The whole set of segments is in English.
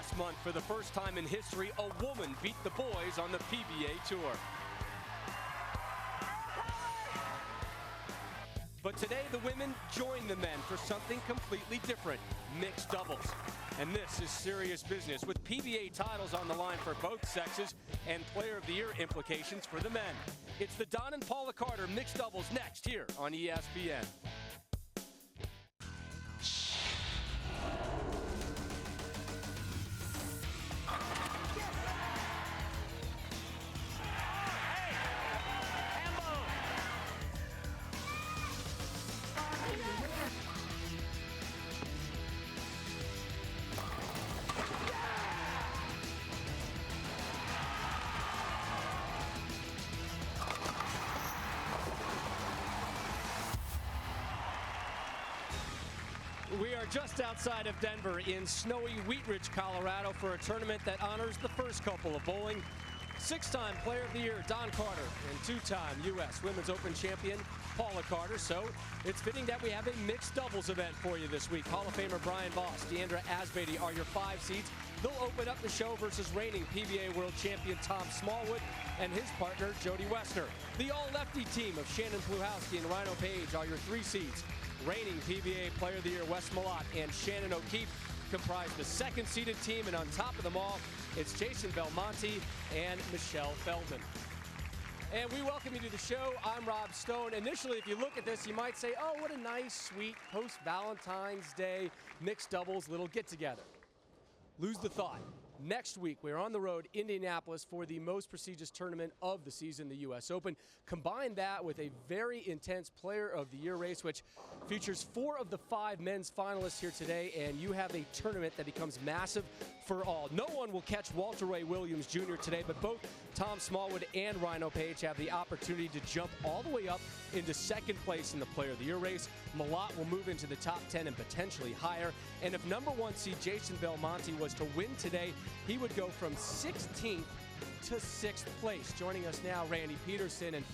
Last month, for the first time in history, a woman beat the boys on the PBA Tour. But today, the women join the men for something completely different, mixed doubles. And this is serious business, with PBA titles on the line for both sexes and Player of the Year implications for the men. It's the Don and Paula Carter mixed doubles next here on ESPN. We are just outside of Denver in snowy Wheat Ridge, Colorado for a tournament that honors the first couple of bowling. Six-time Player of the Year Don Carter and two-time U.S. Women's Open champion Paula Carter. So it's fitting that we have a mixed doubles event for you this week. Hall of Famer Brian Voss, Diandra Asbaty are your 5 seeds. They'll open up the show versus reigning PBA World Champion Tom Smallwood and his partner Jodi Woessner. The all-lefty team of Shannon, Pluhowsky, and Rhino are your 3 seeds. Reigning PBA Player of the Year Wes Malott and Shannon O'Keefe comprise the second-seeded team, and on top of them all, it's Jason Belmonte and Michelle Feldman. And we welcome you to the show. I'm Rob Stone. Initially, if you look at this, you might say, oh, what a nice, sweet post-Valentine's Day mixed doubles little get-together. Lose the thought. Next week, we're on the road, Indianapolis, for the most prestigious tournament of the season, the U.S. Open. Combine that with a very intense Player of the Year race, which features 4 of the 5 men's finalists here today, and you have a tournament that becomes massive for all. No one will catch Walter Ray Williams Jr. today, but both Tom Smallwood and Rhino have the opportunity to jump all the way up into second place in the Player of the Year race. Malott will move into the top 10 and potentially higher. And if number 1 seed Jason Belmonte was to win today, he would go from 16th to 6th place. Joining us now, Randy Peterson. And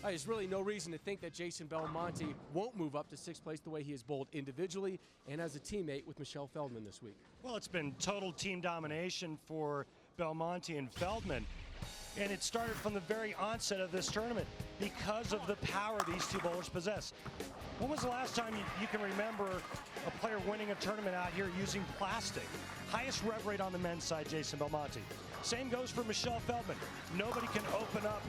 there's really no reason to think that Jason Belmonte won't move up to 6th place the way he has bowled individually and as a teammate with Michelle Feldman this week. Well, it's been total team domination for Belmonte and Feldman. And it started from the very onset of this tournament because of the power these two bowlers possess. When was the last time you can remember a player winning a tournament out here using plastic? Highest rev rate on the men's side, Jason Belmonte. Same goes for Michelle Feldman. Nobody can open up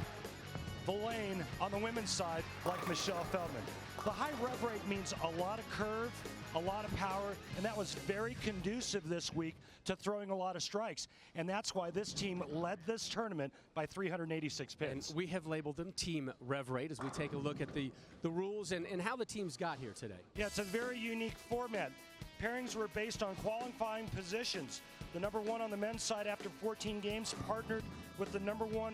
the lane on the women's side like Michelle Feldman. The high rev rate means a lot of curve, a lot of power, and that was very conducive this week to throwing a lot of strikes. And that's why this team led this tournament by 386 pins. And we have labeled them team rev rate as we take a look at the rules and how the teams got here today. Yeah, it's a very unique format. Pairings were based on qualifying positions. The number 1 on the men's side after 14 games partnered with the number 1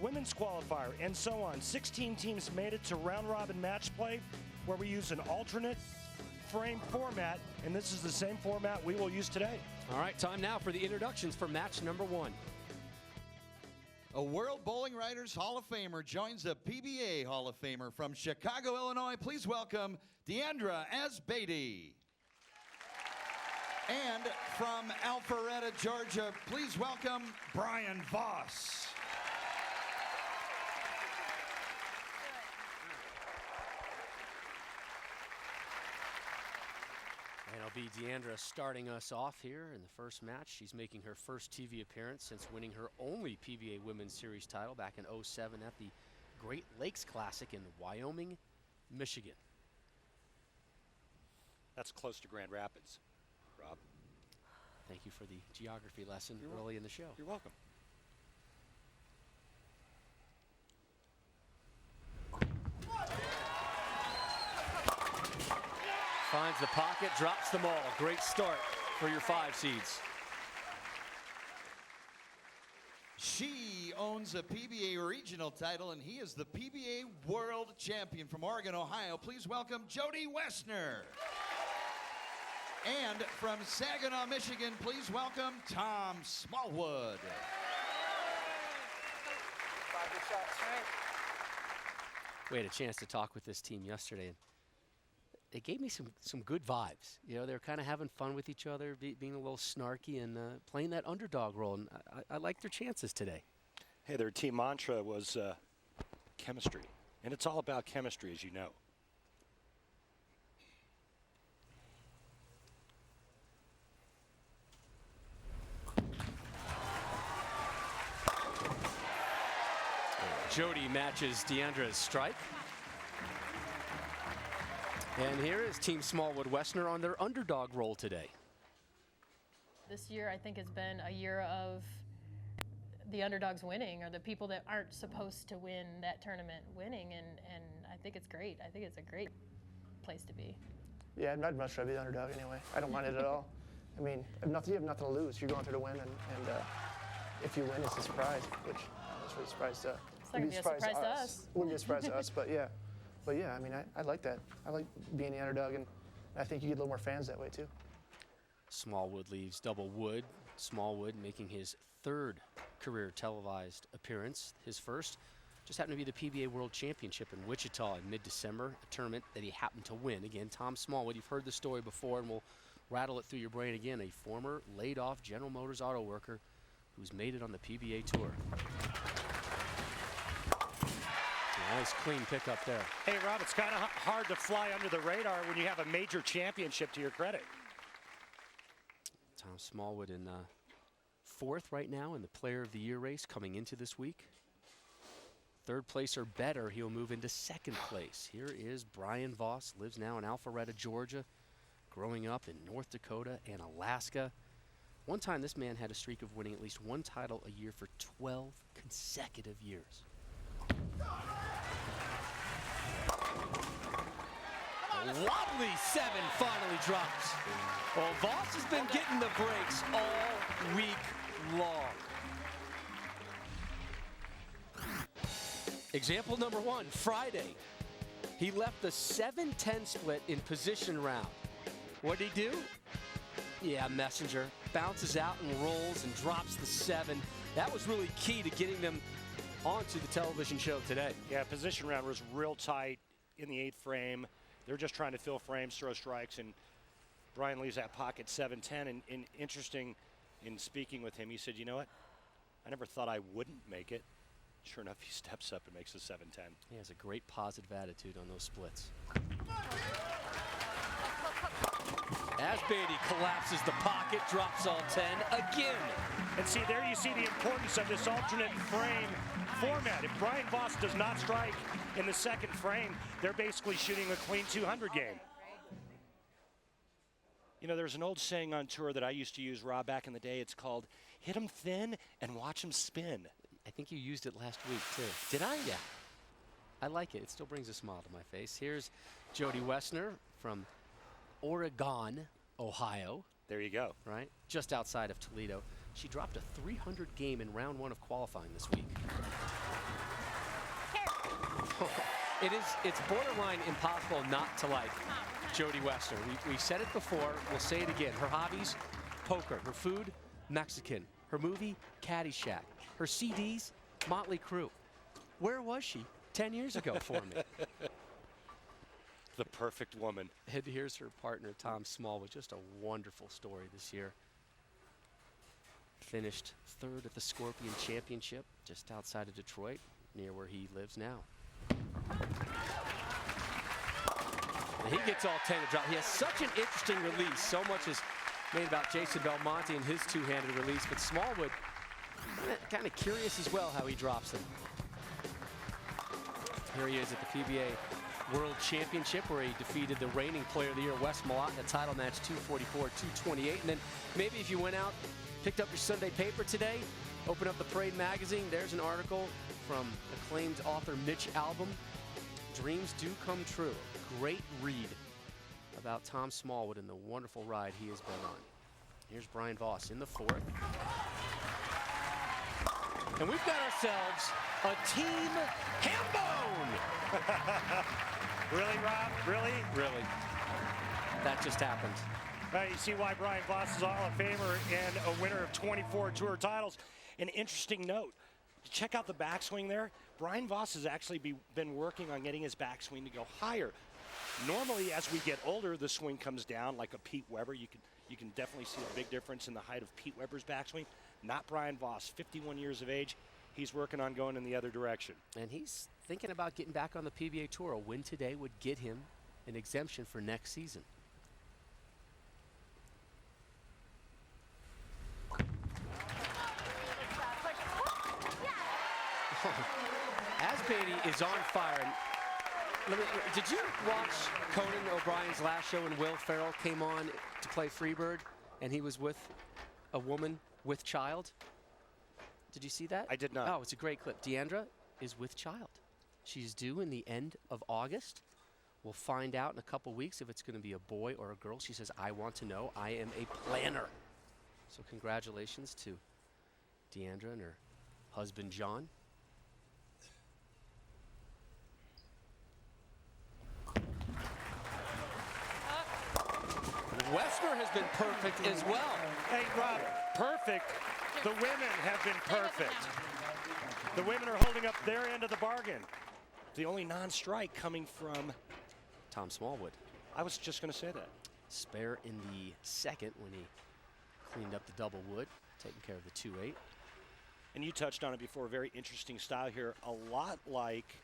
women's qualifier, and so on. 16 teams made it to round-robin match play, where we use an alternate frame format, and this is the same format we will use today. All right, time now for the introductions for match number 1. A World Bowling Writers Hall of Famer joins a PBA Hall of Famer from Chicago, Illinois. Please welcome Diandra Asbaty. And from Alpharetta, Georgia, please welcome Brian Voss. And it'll be Diandra starting us off here in the first match. She's making her first TV appearance since winning her only PBA Women's Series title back in '07 at the Great Lakes Classic in Wyoming, Michigan. That's close to Grand Rapids, Rob. Thank you for the geography lesson You're early in the show. You're welcome. Finds the pocket, drops them all. Great start for your 5 seeds. She owns a PBA regional title, and he is the PBA World Champion from Oregon, Ohio. Please welcome Jodi Woessner. And from Saginaw, Michigan, please welcome Tom Smallwood. We had a chance to talk with this team yesterday, and they gave me some good vibes. You know, they're kind of having fun with each other, being a little snarky and playing that underdog role. And I like their chances today. Hey, their team mantra was chemistry. And it's all about chemistry, as you know. Jodi matches Diandra's strike. And here is Team Smallwood Woessner on their underdog role today. This year, I think, has been a year of the underdogs winning, or the people that aren't supposed to win that tournament winning, and I think it's great. I think it's a great place to be. Yeah, I'd much rather be the underdog anyway. I don't mind it at all. I mean, you have nothing to lose. You're going through to win, and if you win, it's a surprise, which is really a surprise to. It's not going to be a surprise to us. Wouldn't be a surprise to us, but yeah. But yeah, I mean, I like that. I like being the underdog, and I think you get a little more fans that way too. Smallwood leaves double wood. Smallwood making his third career televised appearance. His first just happened to be the PBA World Championship in Wichita in mid-December, a tournament that he happened to win. Again, Tom Smallwood, you've heard the story before, and we'll rattle it through your brain again. A former laid-off General Motors auto worker who's made it on the PBA Tour. Nice clean pickup there. Hey, Rob, it's kind of hard to fly under the radar when you have a major championship to your credit. Tom Smallwood in fourth right now in the Player of the Year race coming into this week. Third place or better, he'll move into second place. Here is Brian Voss, lives now in Alpharetta, Georgia, growing up in North Dakota and Alaska. One time this man had a streak of winning at least one title a year for 12 consecutive years. A wobbly 7 finally drops. Well, Voss has been getting the breaks all week long. Example number 1, Friday. He left the 7-10 split in position round. What did he do? Yeah, messenger. Bounces out and rolls and drops the 7. That was really key to getting them onto the television show today. Yeah, position round was real tight in the 8th frame. They're just trying to fill frames, throw strikes, and Brian leaves that pocket 7-10. And interesting, in speaking with him, he said, you know what? I never thought I wouldn't make it. Sure enough, he steps up and makes the 7-10. He has a great positive attitude on those splits. Asbaty collapses the pocket, drops all 10 again. And see, there you see the importance of this alternate frame format. If Brian Voss does not strike in the 2nd frame, they're basically shooting a clean 200 game. You know, there's an old saying on tour that I used to use, Rob, back in the day. It's called, hit them thin and watch them spin. I think you used it last week, too. Did I? Yeah. I like it. It still brings a smile to my face. Here's Jodi Woessner from Oregon, Ohio. There you go. Right? Just outside of Toledo. She dropped a 300 game in round 1 of qualifying this week. It's borderline impossible not to like Jodi Woessner. We've said it before. We'll say it again. Her hobbies, poker. Her food, Mexican. Her movie, Caddyshack. Her CDs, Motley Crue. Where was she 10 years ago for me? The perfect woman. And here's her partner, Tom Smallwood. Just a wonderful story this year. Finished 3rd at the Scorpion Championship, just outside of Detroit, near where he lives now. And he gets all 10 to drop. He has such an interesting release. So much is made about Jason Belmonte and his two-handed release, but Smallwood, kind of curious as well how he drops them. Here he is at the PBA World Championship, where he defeated the reigning Player of the Year, Malott, in a title match, 244-228. And then maybe if you went out, picked up your Sunday paper today, open up the Parade magazine, there's an article from acclaimed author Mitch Albom, Dreams Do Come True. Great read about Tom Smallwood and the wonderful ride he has been on. Here's Brian Voss in the 4th. And we've got ourselves a team hambone. Really, Rob? Really? Really. That just happened. You see why Brian Voss is a Hall of Famer and a winner of 24 tour titles. An interesting note. Check out the backswing there. Brian Voss has actually been working on getting his backswing to go higher. Normally, as we get older, the swing comes down like a Pete Weber. You can definitely see a big difference in the height of Pete Weber's backswing. Not Brian Voss, 51 years of age. He's working on going in the other direction. And he's thinking about getting back on the PBA Tour. A win today would get him an exemption for next season. Asbaty is on fire. Did you watch Conan O'Brien's last show when Will Ferrell came on to play Freebird and he was with a woman with child? Did you see that? I did not. Oh, it's a great clip. Diandra is with child. She's due in the end of August. We'll find out in a couple weeks if it's going to be a boy or a girl. She says, I want to know. I am a planner. So congratulations to Diandra and her husband, John. Woessner has been perfect as well. Hey, Rob, perfect. The women have been perfect. The women are holding up their end of the bargain. The only non-strike coming from Tom Smallwood. I was just going to say that. Spare in the second when he cleaned up the double wood, taking care of the 2-8. And you touched on it before, very interesting style here. A lot like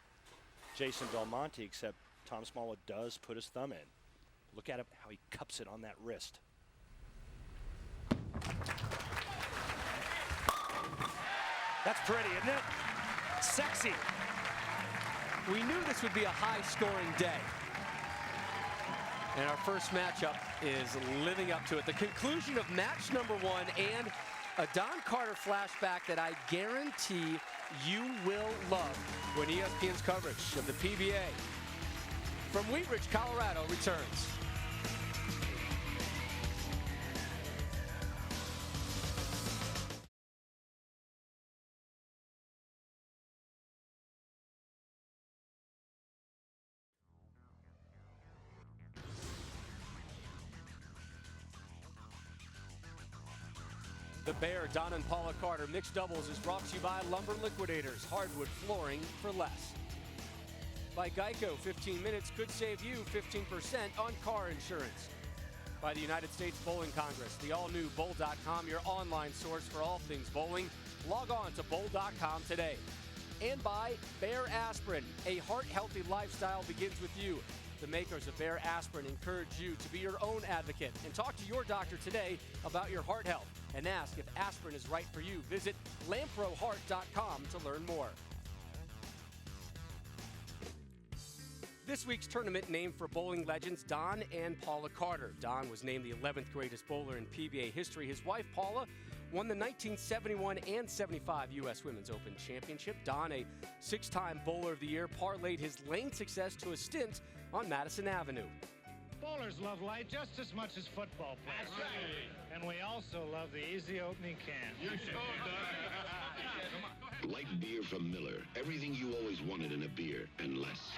Jason Belmonte, except Tom Smallwood does put his thumb in. Look at him, how he cups it on that wrist. That's pretty, isn't it? Sexy. We knew this would be a high-scoring day. And our first matchup is living up to it. The conclusion of match number 1 and a Don Carter flashback that I guarantee you will love when ESPN's coverage of the PBA from Wheat Ridge, Colorado returns. The Bear, Don and Paula Carter Mixed Doubles is brought to you by Lumber Liquidators, hardwood flooring for less. By Geico, 15 minutes could save you 15% on car insurance. By the United States Bowling Congress, the all-new bowl.com, your online source for all things bowling. Log on to bowl.com today. And by Bear Aspirin, a heart-healthy lifestyle begins with you. The makers of Bear Aspirin encourage you to be your own advocate and talk to your doctor today about your heart health and ask if aspirin is right for you. Visit lamproheart.com to learn more. This week's tournament named for bowling legends Don and Paula Carter. Don was named the 11th greatest bowler in PBA history. His wife, Paula, won the 1971 and 75 U.S. Women's Open Championship. Don, a 6-time Bowler of the Year, parlayed his lane success to a stint on Madison Avenue. Bowlers love light just as much as football players. Absolutely. And we also love the easy opening can. You sure do. Light beer from Miller. Everything you always wanted in a beer and less.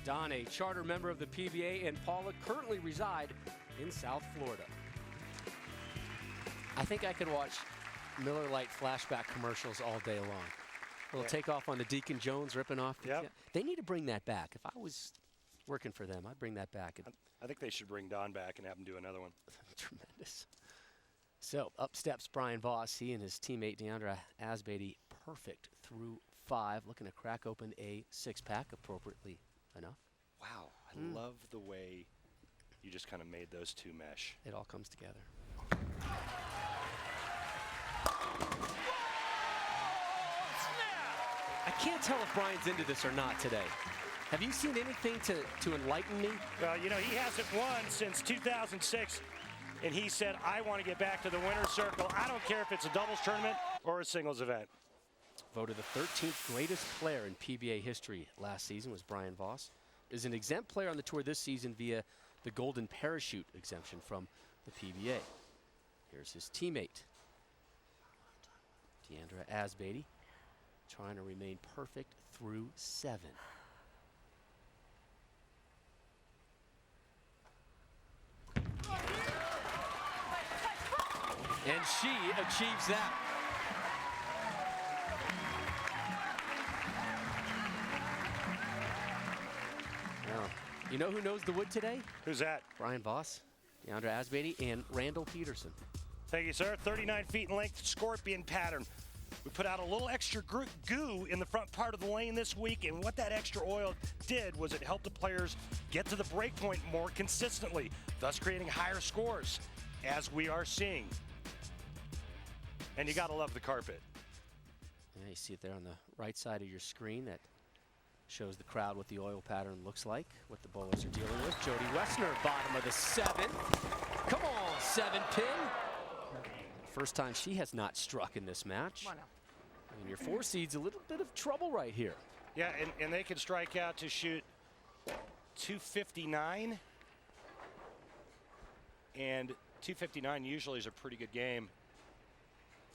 Don, a charter member of the PBA, and Paula currently reside in South Florida. I think I could watch Miller Lite flashback commercials all day long. We'll take off on the Deacon Jones ripping off. Yep. They need to bring that back. If I was working for them, I'd bring that back. I think they should bring Don back and have him do another one. Tremendous. So up steps Brian Voss. He and his teammate Diandra Asbaty perfect through 5, looking to crack open a 6-pack appropriately enough. Wow, I love the way you just kind of made those two mesh. It all comes together. I can't tell if Brian's into this or not today. Have you seen anything to enlighten me? Well, you know, he hasn't won since 2006, and he said, I want to get back to the winner's circle. I don't care if it's a doubles tournament or a singles event. Voted the 13th greatest player in PBA history last season was Brian Voss. Is an exempt player on the tour this season via the Golden Parachute exemption from the PBA. Here's his teammate, Diandra Asbaty, trying to remain perfect through 7. And she achieves that. You know who knows the wood today? Who's that? Brian Voss, Diandra Asbaty, and Randall Peterson. Thank you, sir. 39 feet in length, scorpion pattern. We put out a little extra goo in the front part of the lane this week, and what that extra oil did was it helped the players get to the break point more consistently, thus creating higher scores, as we are seeing. And you gotta love the carpet. Yeah, you see it there on the right side of your screen. That shows the crowd what the oil pattern looks like, what the bowlers are dealing with. Jodi Woessner, bottom of the 7th. Come on, 7-pin. First time she has not struck in this match. And your 4 seed's a little bit of trouble right here. Yeah, and they can strike out to shoot 259. And 259 usually is a pretty good game.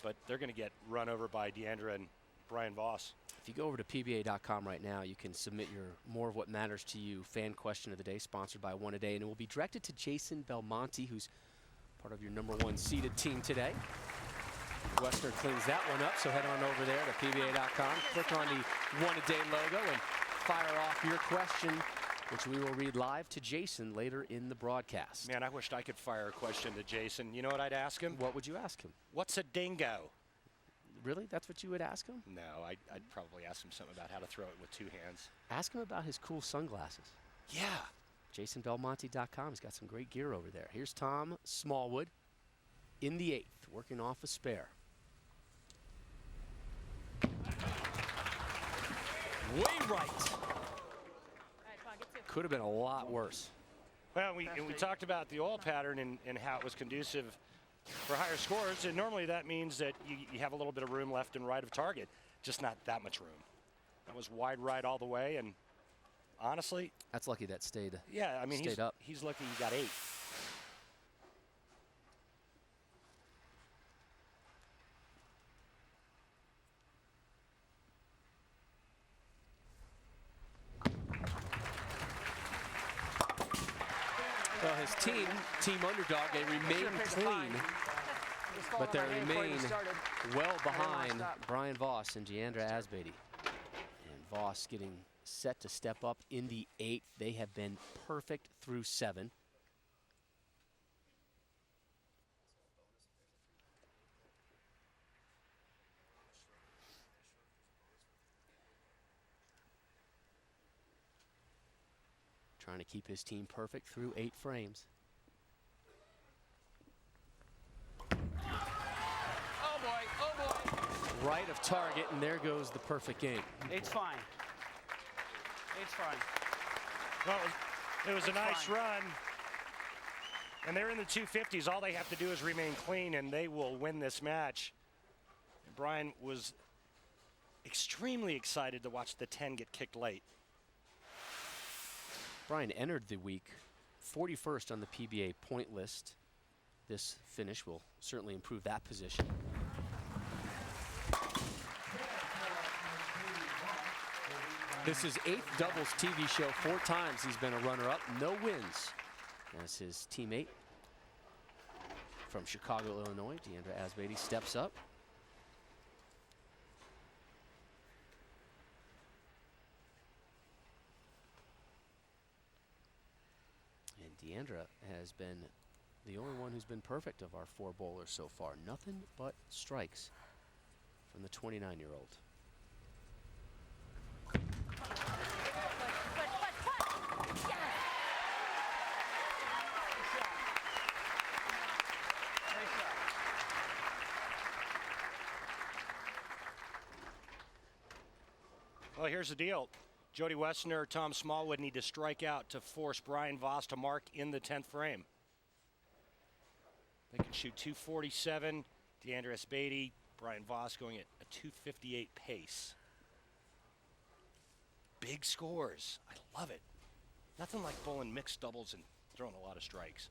But they're going to get run over by Diandra and Brian Voss. If you go over to PBA.com right now, you can submit your More of What Matters to You fan question of the day, sponsored by One A Day, and it will be directed to Jason Belmonte, who's part of your #1 seeded team today. Woessner cleans that one up, so head on over there to PBA.com, click on the One A Day logo, and fire off your question, which we will read live to Jason later in the broadcast. Man, I wished I could fire a question to Jason. You know what I'd ask him? What would you ask him? What's a dingo? Really? That's what you would ask him? No, I'd probably ask him something about how to throw it with 2 hands. Ask him about his cool sunglasses. Yeah. JasonBelmonte.com. He's got some great gear over there. Here's Tom Smallwood in the 8th, working off a spare. Way right. Could have been a lot worse. Well, we talked about the oil pattern and how it was conducive for higher scores, and normally that means that you have a little bit of room left and right of target, just not that much room. That was wide right all the way, and honestly, that's lucky that stayed. Yeah, I mean, stayed up. He's lucky he got 8. Well, his team underdog, they remain clean, but they remain well behind Brian Voss and Diandra Asbaty. And Voss getting set to step up in the 8th. They have been perfect through 7. Trying to keep his team perfect through 8 frames. Oh boy, oh boy. Right of target, and there goes the perfect game. It's fine. It's fine. Well, it was a nice run. And they're in the 250s. All they have to do is remain clean, and they will win this match. Brian was extremely excited to watch the 10 get kicked late. Brian entered the week 41st on the PBA point list. This finish will certainly improve that position. This is 8th doubles TV show. 4 times he's been a runner-up, no wins. As his teammate from Chicago, Illinois, Diandra Asbaty, steps up. Diandra has been the only one who's been perfect of our 4 bowlers so far. Nothing but strikes from the 29-year-old. Well, here's the deal. Jodi Woessner, Tom Smallwood need to strike out to force Brian Voss to mark in the 10th frame. They can shoot 247. Diandra Asbaty, Brian Voss going at a 258 pace. Big scores. I love it. Nothing like bowling mixed doubles and throwing a lot of strikes.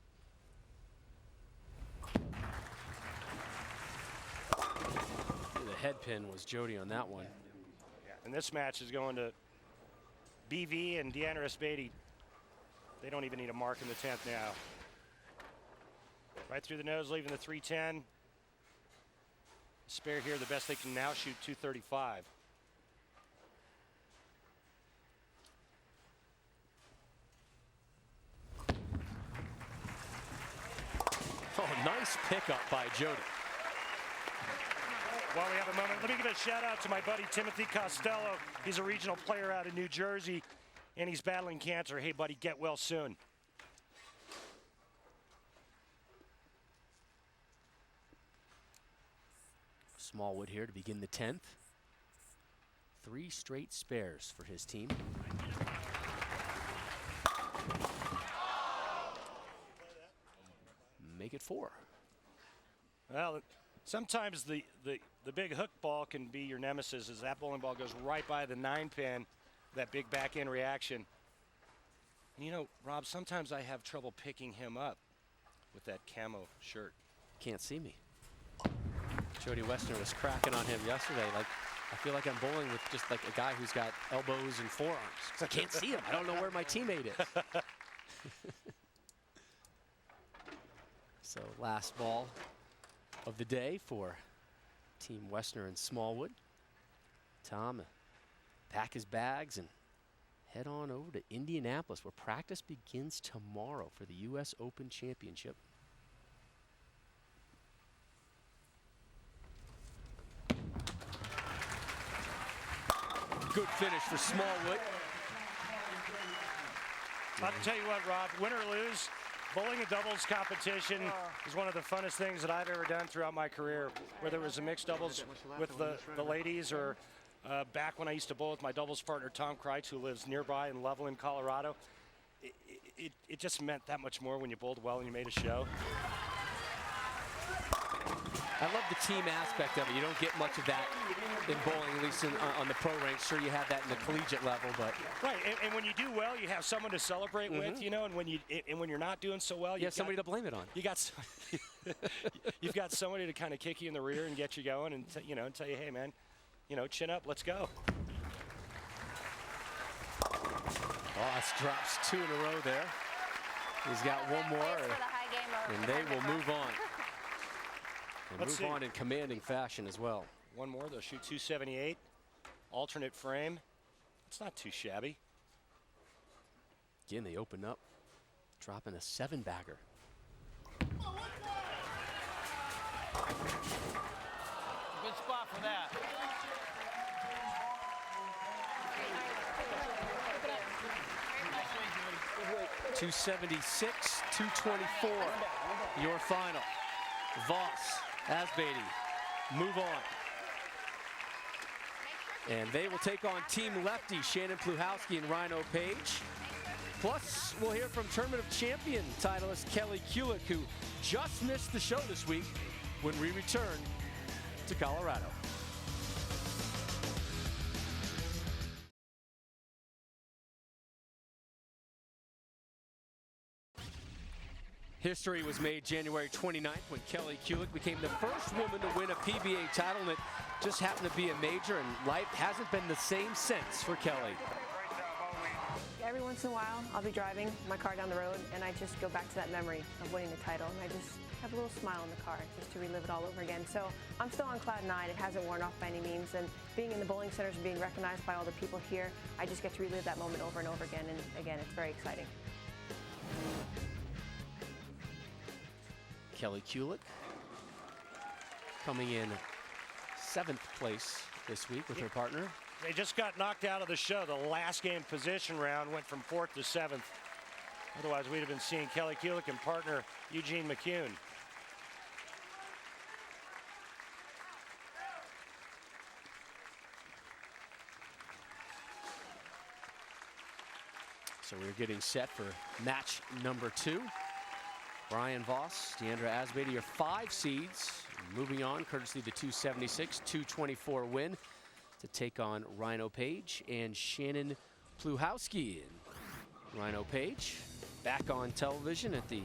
The head pin was Jodi on that one. Yeah. And this match is going to BV and Diandra Asbaty. They don't even need a mark in the 10th now. Right through the nose, leaving the 310. Spare here, the best they can now shoot 235. Oh, nice pickup by Jodi. While we have a moment, let me give a shout out to my buddy Timothy Costello. He's a regional player out of New Jersey, and he's battling cancer. Hey, buddy, get well soon. Smallwood here to begin the 10th. 3 straight spares for his team. Make it 4. Well, sometimes the big hook ball can be your nemesis, as that bowling ball goes right by the 9-pin, that big back-end reaction. You know, Rob, sometimes I have trouble picking him up with that camo shirt. Can't see me. Jodi Woessner was cracking on him yesterday. Like, I feel like I'm bowling with just like a guy who's got elbows and forearms. I can't see him. I don't know where my teammate is. So last ball of the day for Team Woessner and Smallwood. Tom pack his bags and head on over to Indianapolis, where practice begins tomorrow for the U.S. Open Championship. Good finish for Smallwood. I'll tell you what, Rob, win or lose, bowling a doubles competition is one of the funnest things that I've ever done throughout my career, whether it was a mixed doubles with the ladies or back when I used to bowl with my doubles partner, Tom Kreitz, who lives nearby in Loveland, Colorado. It just meant that much more when you bowled well and you made a show. I love the team aspect of it. You don't get much of that in bowling, at least on the pro ranks. Sure, you have that in the collegiate level, but right. And when you do well, you have someone to celebrate with, you know. And when you're not doing so well, you have somebody to blame it on. You got you've got somebody to kind of kick you in the rear and get you going, and and tell you, hey man, chin up, let's go. Voss drops 2 in a row there. He's got one more, and they will move on. And move on in commanding fashion as well. One more, they'll shoot 278. Alternate frame. It's not too shabby. Again, they open up, dropping a 7-bagger. Good spot for that. .276, 224. Your final. Voss, Asbaty, move on. And they will take on Team Lefty, Shannon, Pluhowsky, and Rhino Page. Plus, we'll hear from Tournament of Champion titleist Kelly Culich, who just missed the show this week, when we return to Colorado. History was made January 29th when Kelly Culich became the first woman to win a PBA title, and it just happened to be a major, and life hasn't been the same since for Kelly. Every once in a while, I'll be driving my car down the road, and I just go back to that memory of winning the title, and I just have a little smile in the car just to relive it all over again. So I'm still on cloud 9. It hasn't worn off by any means, and being in the bowling centers and being recognized by all the people here, I just get to relive that moment over and over again, and again, it's very exciting. Kelly Culich coming in 7th place this week with her partner. They just got knocked out of the show. The last game position round went from 4th to 7th. Otherwise, we'd have been seeing Kelly Culich and partner Eugene McCune. So we're getting set for match number 2. Brian Voss, Diandra Asbaty, your 5 seeds. Moving on, courtesy of the 276, 224 win to take on Rhino Page and Shannon Pluhowsky. And Rhino Page back on television at the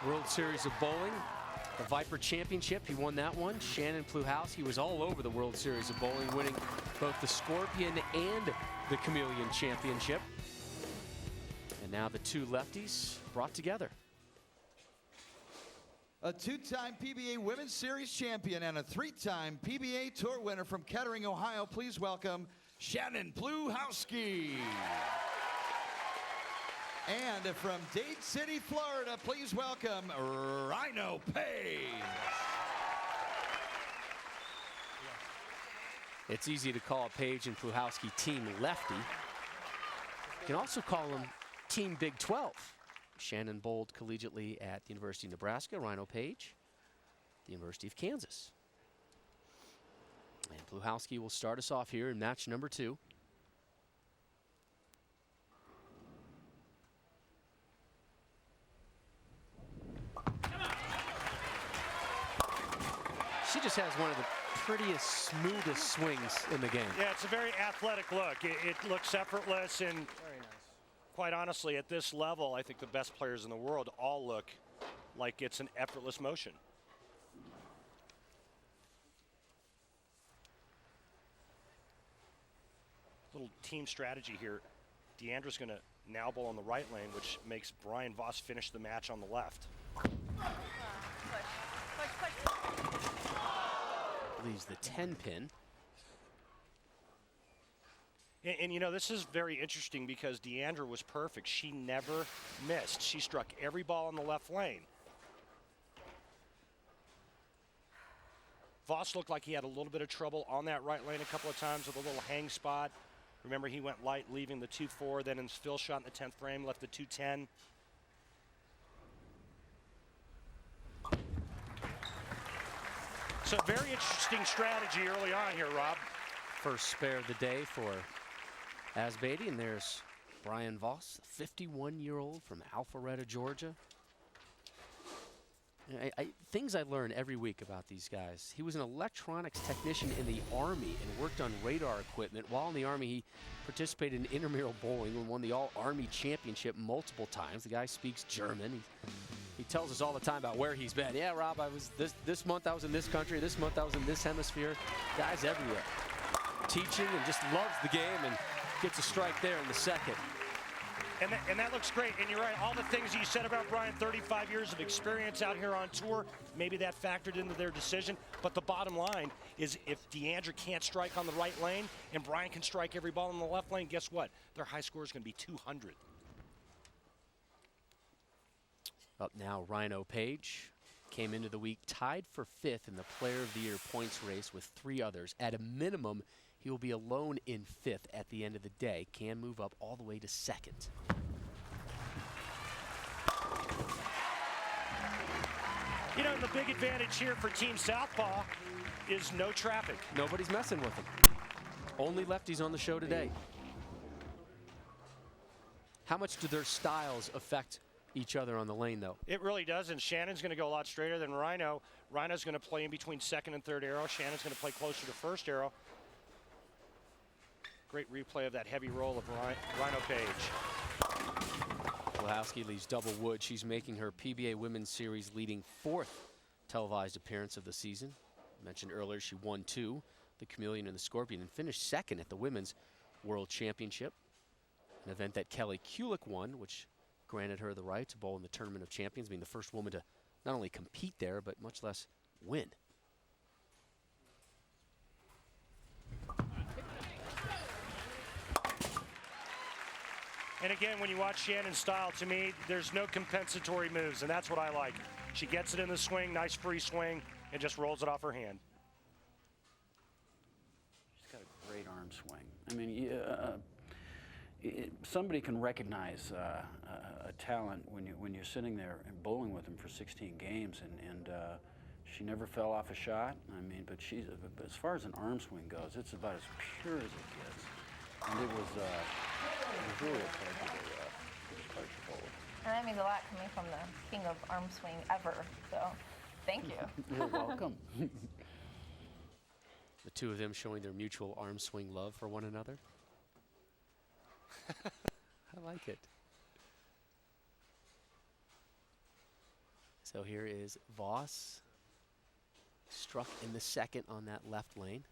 World Series of Bowling, the Viper Championship. He won that one. Shannon Pluhowsky was all over the World Series of Bowling, winning both the Scorpion and the Chameleon Championship. And now the 2 lefties brought together. A 2-time PBA Women's Series champion and a 3-time PBA Tour winner from Kettering, Ohio. Please welcome Shannon Pluhowsky. And from Dade City, Florida, please welcome Rhino Page. It's easy to call Page and Pluhowsky Team Lefty. You can also call them Team Big 12. Shannon bowled collegiately at the University of Nebraska. Rhino Page, the University of Kansas. And Pluhowsky will start us off here in match number 2. She just has one of the prettiest, smoothest swings in the game. Yeah, it's a very athletic look. It looks effortless, and very nice. Quite honestly, at this level, I think the best players in the world all look like it's an effortless motion. Little team strategy here. Diandra's going to now bowl on the right lane, which makes Brian Voss finish the match on the left. Leaves the 10 pin. And you know, this is very interesting because Diandra was perfect. She never missed. She struck every ball in the left lane. Voss looked like he had a little bit of trouble on that right lane a couple of times with a little hang spot. Remember, he went light, leaving the 2-4, then in fill shot in the 10th frame, left the 2-10. So very interesting strategy early on here, Rob. First spare of the day for Asbaty, and there's Brian Voss, 51-year-old from Alpharetta, Georgia. Things I learn every week about these guys. He was an electronics technician in the Army and worked on radar equipment. While in the Army, he participated in intramural bowling and won the All-Army Championship multiple times. The guy speaks German. He tells us all the time about where he's been. Yeah, Rob, I was this month I was in this country, this month I was in this hemisphere. Guys everywhere. Teaching and just loves the game and gets a strike there in the second. And that looks great. And you're right, all the things you said about Brian, 35 years of experience out here on tour, maybe that factored into their decision. But the bottom line is if Diandra can't strike on the right lane and Brian can strike every ball in the left lane, guess what? Their high score is going to be 200. Up now, Rhino Page came into the week tied for 5th in the Player of the Year points race with 3 others. At a minimum, he will be alone in 5th at the end of the day. Can move up all the way to 2nd. You know, the big advantage here for Team Southpaw is no traffic. Nobody's messing with him. Only lefties on the show today. How much do their styles affect each other on the lane, though? It really does, and Shannon's going to go a lot straighter than Rhino. Rhino's going to play in between 2nd and 3rd arrow. Shannon's going to play closer to 1st arrow. Great replay of that heavy roll of Rhino Page. Pluhowsky leaves double wood. She's making her PBA Women's Series leading 4th televised appearance of the season. I mentioned earlier she won 2, the Chameleon and the Scorpion, and finished 2nd at the Women's World Championship, an event that Kelly Culich won, which granted her the right to bowl in the Tournament of Champions, being the first woman to not only compete there, but much less win. And again, when you watch Shannon's style, to me, there's no compensatory moves, and that's what I like. She gets it in the swing, nice free swing, and just rolls it off her hand. She's got a great arm swing. I mean, somebody can recognize a talent when you're sitting there and bowling with them for 16 games, and she never fell off a shot. I mean, but as far as an arm swing goes, it's about as pure as it gets. And it was really a pleasure to coach her bowler. And that means a lot coming from the king of arm swing ever. So, thank you. You're welcome. The two of them showing their mutual arm swing love for one another. I like it. So here is Voss, struck in the 2nd on that left lane.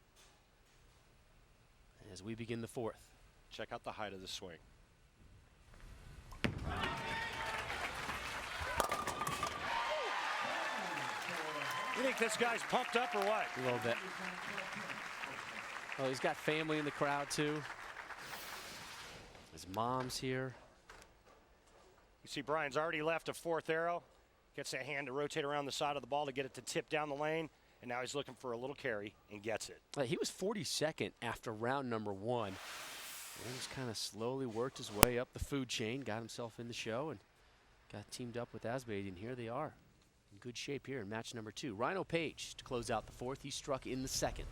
As we begin the 4th. Check out the height of the swing. You think this guy's pumped up or what? A little bit. Oh, he's got family in the crowd too. His mom's here. see Brian's already left a fourth arrow. Gets that hand to rotate around the side of the ball to get it to tip down the lane. And now he's looking for a little carry and gets it. He was 42nd after round number 1. And just kind of slowly worked his way up the food chain, got himself in the show, and got teamed up with Asbaty. And here they are in good shape here in match number 2. Rhino Page to close out the 4th. He struck in the 2nd.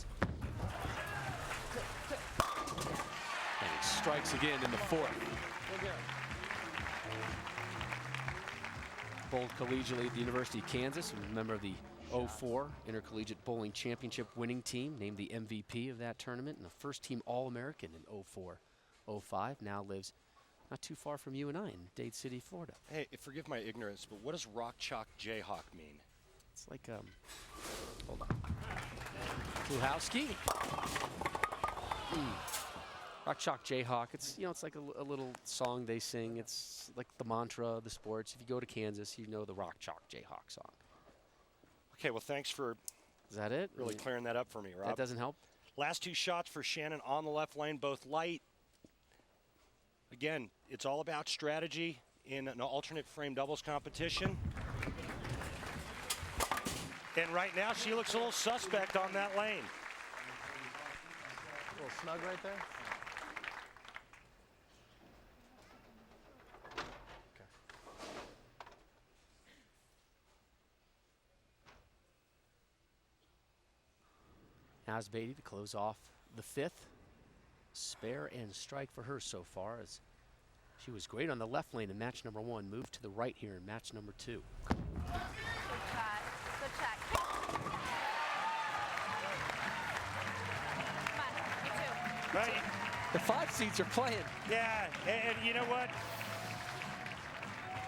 And he strikes again in the 4th. Bowled collegiately at the University of Kansas, a member of the 04 Intercollegiate Bowling Championship winning team, named the MVP of that tournament, and a first-team All-American in 04-05. Now lives not too far from you and I in Dade City, Florida. Hey, forgive my ignorance, but what does Rock Chalk Jayhawk mean? It's like, hold on. Pluhowsky. Rock Chalk Jayhawk. It's, you know, it's like a little song they sing. It's like the mantra of the sports. If you go to Kansas, you know the Rock Chalk Jayhawk song. Okay, well, thanks for Is that it? really clearing that up for me, Rob. That doesn't help? Last 2 shots for Shannon on the left lane, both light. Again, it's all about strategy in an alternate frame doubles competition. And right now, she looks a little suspect on that lane. A little snug right there. Asbaty to close off the 5th. Spare and strike for her so far, as she was great on the left lane in match number 1. Moved to the right here in match number 2. Good shot. Good shot. Come on, you too. Right. The 5 seeds are playing. Yeah, and you know what?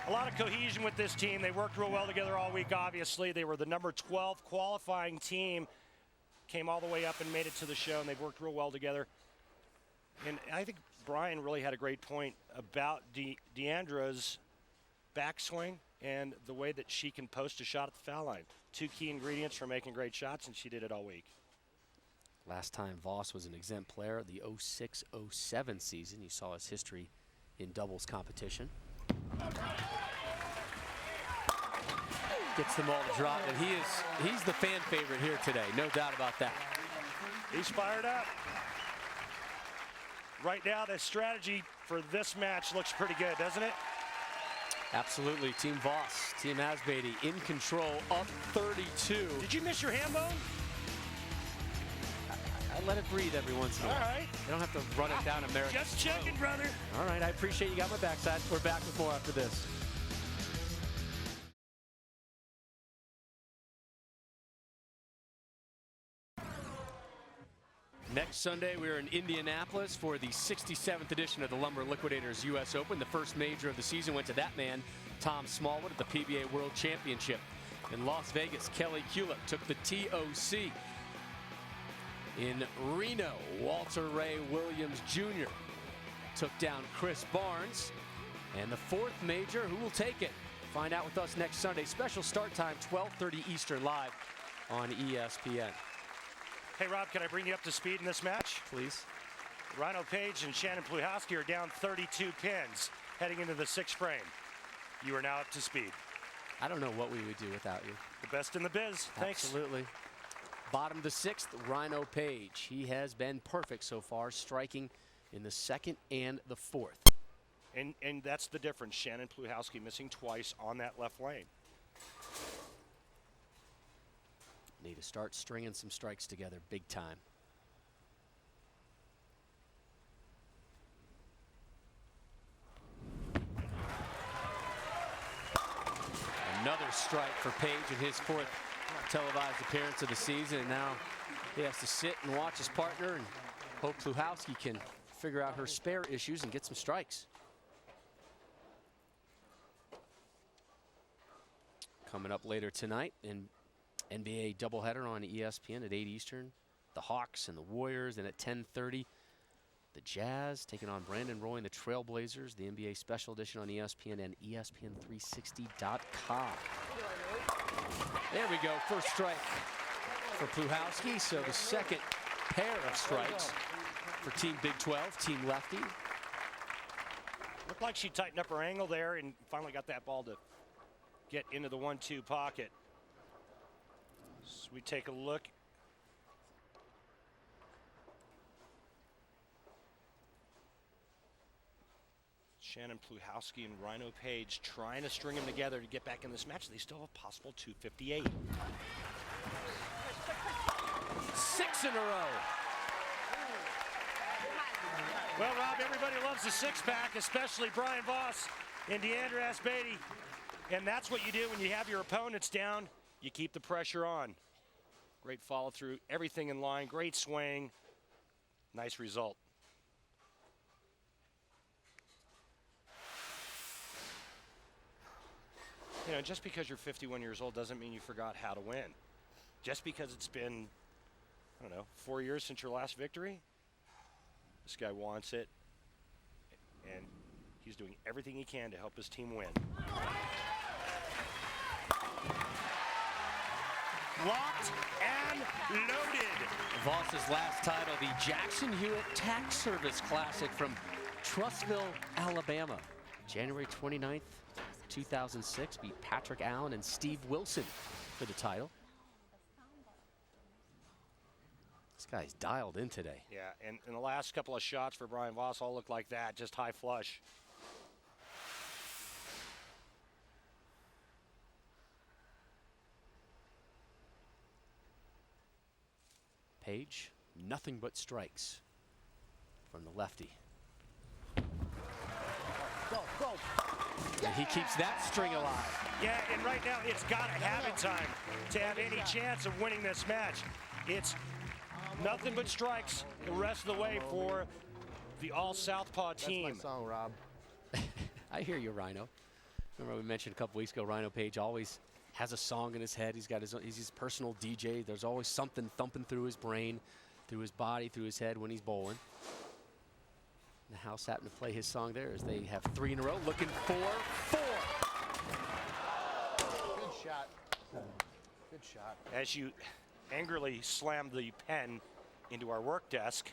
A lot of cohesion with this team. They worked real well together all week, obviously. They were the number 12 qualifying team. Came all the way up and made it to the show, and they've worked real well together. And I think Brian really had a great point about Diandra's backswing and the way that she can post a shot at the foul line. 2 key ingredients for making great shots, and she did it all week. Last time Voss was an exempt player, the 06-07 season. You saw his history in doubles competition. Gets them all to drop, and he's the fan favorite here today, no doubt about that. He's fired up. Right now, the strategy for this match looks pretty good, doesn't it? Absolutely. Team Voss, Team Asbaty in control, up 32. Did you miss your ham bone? I let it breathe every once in a while. All right. You don't have to run it down America. Just checking, brother. All right, I appreciate you got my backside. We're back with more after this. Next Sunday, we're in Indianapolis for the 67th edition of the Lumber Liquidators U.S. Open. The first major of the season went to that man, Tom Smallwood, at the PBA World Championship. In Las Vegas, Kelly Culich took the TOC. In Reno, Walter Ray Williams Jr. took down Chris Barnes. And the 4th major, who will take it? Find out with us next Sunday. Special start time, 12:30 Eastern, live on ESPN. Hey, Rob, can I bring you up to speed in this match? Please. Rhino Page and Shannon Pluhowsky are down 32 pins heading into the 6th frame. You are now up to speed. I don't know what we would do without you. The best in the biz. Thanks. Absolutely. Bottom of the 6th, Rhino Page. He has been perfect so far, striking in the 2nd and the 4th. And that's the difference. Shannon Pluhowsky missing twice on that left lane. Need to start stringing some strikes together big time. Another strike for Page in his 4th televised appearance of the season. And now he has to sit and watch his partner and hope Pluhowsky can figure out her spare issues and get some strikes. Coming up later tonight in NBA doubleheader on ESPN at 8 Eastern. The Hawks and the Warriors, and at 10:30, the Jazz taking on Brandon Roy and the Trailblazers. The NBA special edition on ESPN and ESPN360.com. There we go, first strike for Pluhowsky. So the 2nd pair of strikes for Team Big 12, Team Lefty. Looked like she tightened up her angle there and finally got that ball to get into the 1-2 pocket. So we take a look. Shannon, Pluhowsky, and Rhino Page trying to string them together to get back in this match. They still have a possible 258. 6 in a row. Well, Rob, everybody loves the six-pack, especially Brian Voss and Diandra Asbaty. And that's what you do when you have your opponents down. You keep the pressure on. Great follow-through, everything in line, great swing. Nice result. You know, just because you're 51 years old doesn't mean you forgot how to win. Just because it's been, I don't know, 4 years since your last victory, this guy wants it, and he's doing everything he can to help his team win. Locked and loaded. Voss's last title, the Jackson Hewitt Tax Service Classic from Trussville, Alabama. January 29th, 2006, beat Patrick Allen and Steve Wilson for the title. This guy's dialed in today. Yeah, and the last couple of shots for Brian Voss all look like that, just high flush. Page, nothing but strikes from the lefty. Go, go. And he keeps that string alive. Yeah, and right now it's got to have it time to have any chance of winning this match. It's nothing but strikes the rest of the way for the all-Southpaw team. That's my song, Rob. I hear you, Rhino. Remember we mentioned a couple weeks ago, Rhino Page always has a song in his head. He's got he's his personal DJ. There's always something thumping through his brain, through his body, through his head when he's bowling. The house happened to play his song there as they have 3 in a row, looking for 4. Good shot. Good shot. As you angrily slam the pen into our work desk,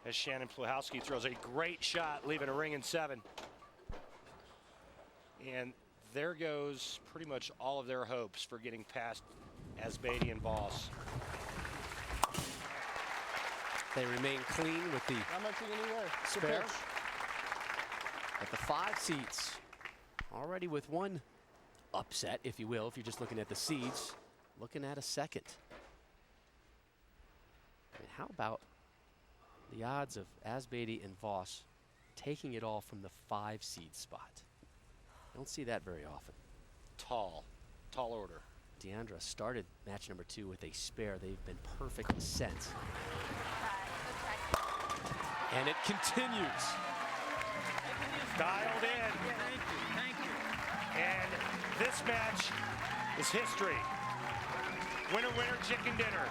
as Shannon Pluhowsky throws a great shot, leaving a ring in 7. And there goes pretty much all of their hopes for getting past Asbaty and Voss. They remain clean with the spare. At the 5 seeds, already with 1 upset, if you will, if you're just looking at the seeds, looking at a second. I mean, how about the odds of Asbaty and Voss taking it all from the 5 seed spot? Don't see that very often. Tall order. Diandra started match number 2 with a spare. They've been perfect since. And it continues. Dialed in. Thank you. And this match is history. Winner, winner, chicken dinner.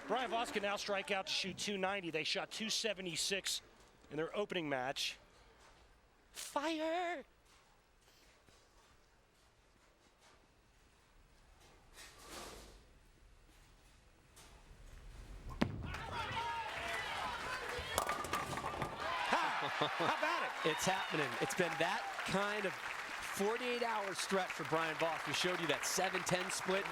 Brian Voss can now strike out to shoot 290. They shot 276 in their opening match. Fire! How about it? It's happening. It's been that kind of 48-hour stretch for Brian Voss. We showed you that 7-10 split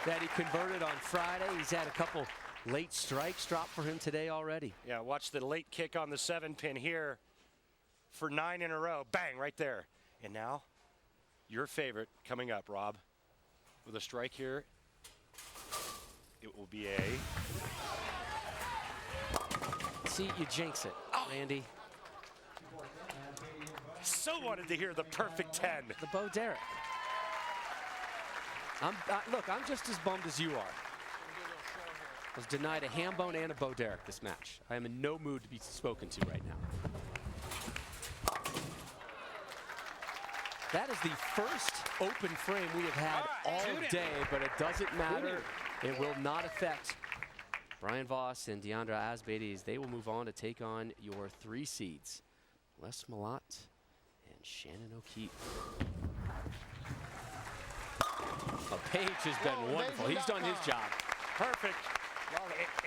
that he converted on Friday. He's had a couple late strikes drop for him today already. Yeah, watch the late kick on the 7-pin here for 9 in a row. Bang, right there. And now, your favorite coming up, Rob. With a strike here, it will be a... See, you jinx it, Randy. So wanted to hear the perfect 10. The Bo Derek. Look, I'm just as bummed as you are. I was denied a ham bone and a Bo Derek this match. I am in no mood to be spoken to right now. That is the first open frame we have had all day, but it doesn't matter. It will not affect Brian Voss and Diandra Asbaty as they will move on to take on your 3 seeds. Wes Malott and Shannon O'Keefe. Page has been wonderful. He's done his job. Perfect.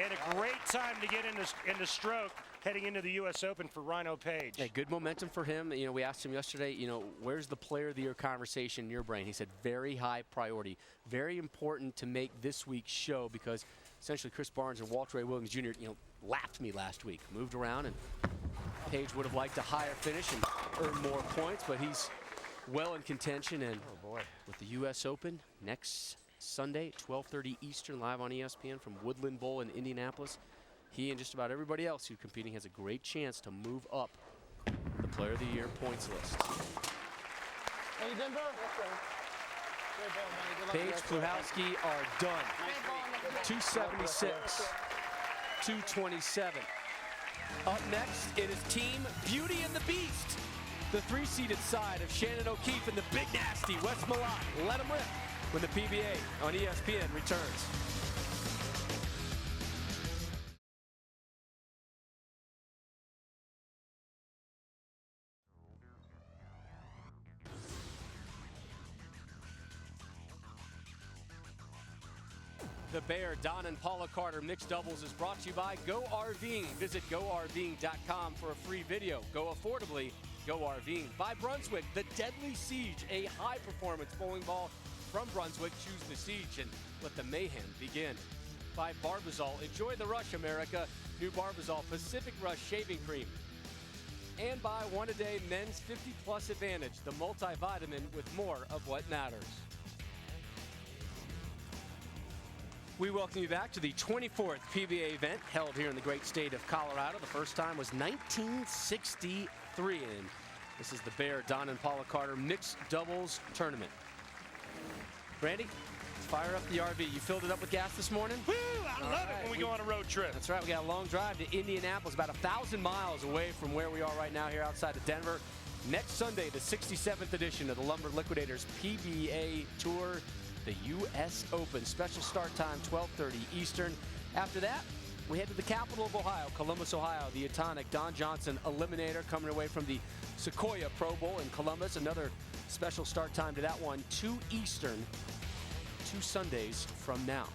And a great time to get into stroke heading into the U.S. Open for Rhino Page. Yeah, good momentum for him. You know, we asked him yesterday, you know, where's the player of the year conversation in your brain? He said very high priority. Very important to make this week's show because essentially Chris Barnes and Walter Ray Williams Jr., you know, lapped me last week. Moved around, and Page would have liked a higher finish and earn more points, but he's well in contention. And with the U.S. Open next Sunday, 12:30 Eastern, live on ESPN from Woodland Bowl in Indianapolis, he and just about everybody else who's competing has a great chance to move up the Player of the Year points list. Hey, Denver. Page, Pluhowsky are done. 276, 227. Up next, it is Team Beauty and the Beast. The 3-seeded side of Shannon O'Keefe and the big nasty Wes Malott. Let them rip when the PBA on ESPN returns. The Bear, Don and Paula Carter mixed doubles is brought to you by Go RVing. Visit GoRVing.com for a free video. Go affordably, Go RVing. By Brunswick, the Deadly Siege, a high-performance bowling ball from Brunswick. Choose the siege and let the mayhem begin. By Barbazol, enjoy the rush, America. New Barbazol Pacific Rush Shaving Cream. And by One A Day Men's 50+ Advantage, the multivitamin with more of what matters. We welcome you back to the 24th PBA event held here in the great state of Colorado. The first time was 1963, and this is the Bear, Don and Paula Carter mixed doubles tournament. Brandy, let's fire up the RV. You filled it up with gas this morning? Woo! I love it when we go on a road trip. That's right. We got a long drive to Indianapolis, about 1,000 miles away from where we are right now here outside of Denver. Next Sunday, the 67th edition of the Lumber Liquidators PBA Tour, the U.S. Open. Special start time, 12:30 Eastern. After that, we head to the capital of Ohio, Columbus, Ohio. The Atonic Don Johnson Eliminator coming away from the Sequoia Pro Bowl in Columbus. Another special start time to that one, 2 Eastern, 2 Sundays from now.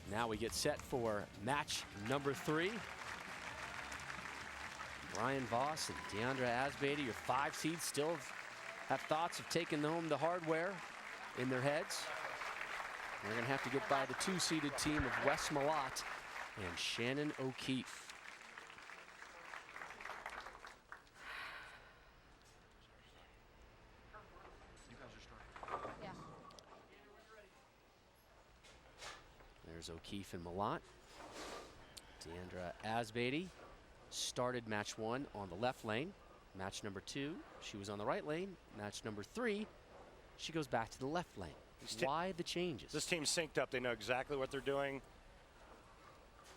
Now we get set for match number 3. Brian Voss and Diandra Asbaty, your 5 seeds, still have thoughts of taking home the hardware in their heads. They're going to have to get by the 2-seeded team of Wes Malott and Shannon O'Keefe. There's O'Keefe and Malott. Diandra Asbaty started match 1 on the left lane. Match number 2, she was on the right lane. Match number 3, she goes back to the left lane. Why the changes? This team's synced up. They know exactly what they're doing.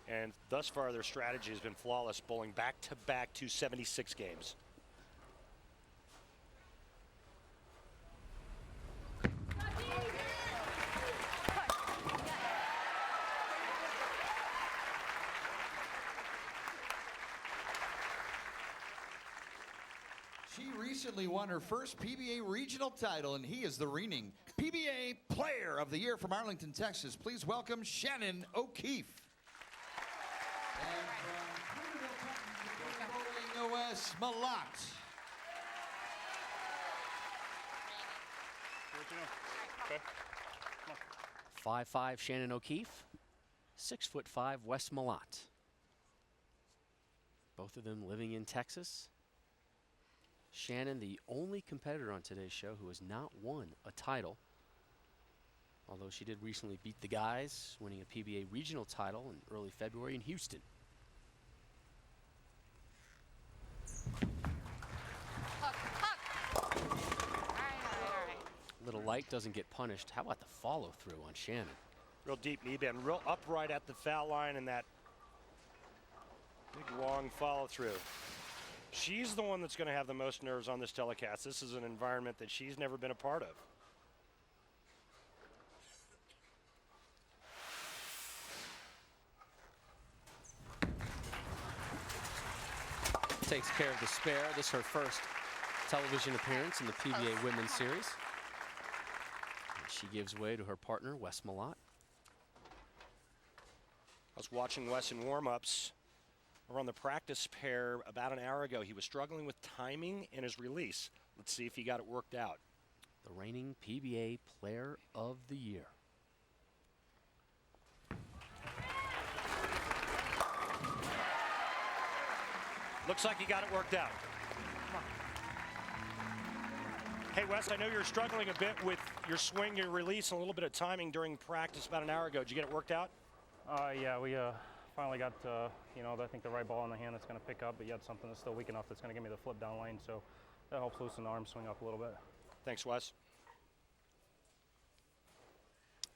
And thus far, their strategy has been flawless, bowling back-to-back 276 games. She recently won her first PBA regional title, and he is the reigning PBA Player of the Year from Arlington, Texas. Please welcome Shannon O'Keefe. And from Wes Malott. 5'5" Shannon O'Keefe, 6'5" Wes Malott. Both of them living in Texas. Shannon, the only competitor on today's show who has not won a title, although she did recently beat the guys, winning a PBA regional title in early February in Houston. Little light doesn't get punished. How about the follow through on Shannon? Real deep knee bend, real upright at the foul line, and that big long follow through. She's the one that's going to have the most nerves on this telecast. This is an environment that she's never been a part of. Takes care of the spare. This is her first television appearance in the PBA Women's Series. And She gives way to her partner, Wes Malott. I was watching Wes in warm-ups around the practice pair about an hour ago. He was struggling with timing and his release. Let's see if he got it worked out. The reigning PBA Player of the Year. Looks like he got it worked out. Hey, Wes, I know you're struggling a bit with your swing, your release, and a little bit of timing during practice about an hour ago. Did you get it worked out? Yeah, we finally got, I think the right ball in the hand that's going to pick up, but yet something that's still weak enough that's going to give me the flip down lane, so that helps loosen the arm swing up a little bit. Thanks, Wes.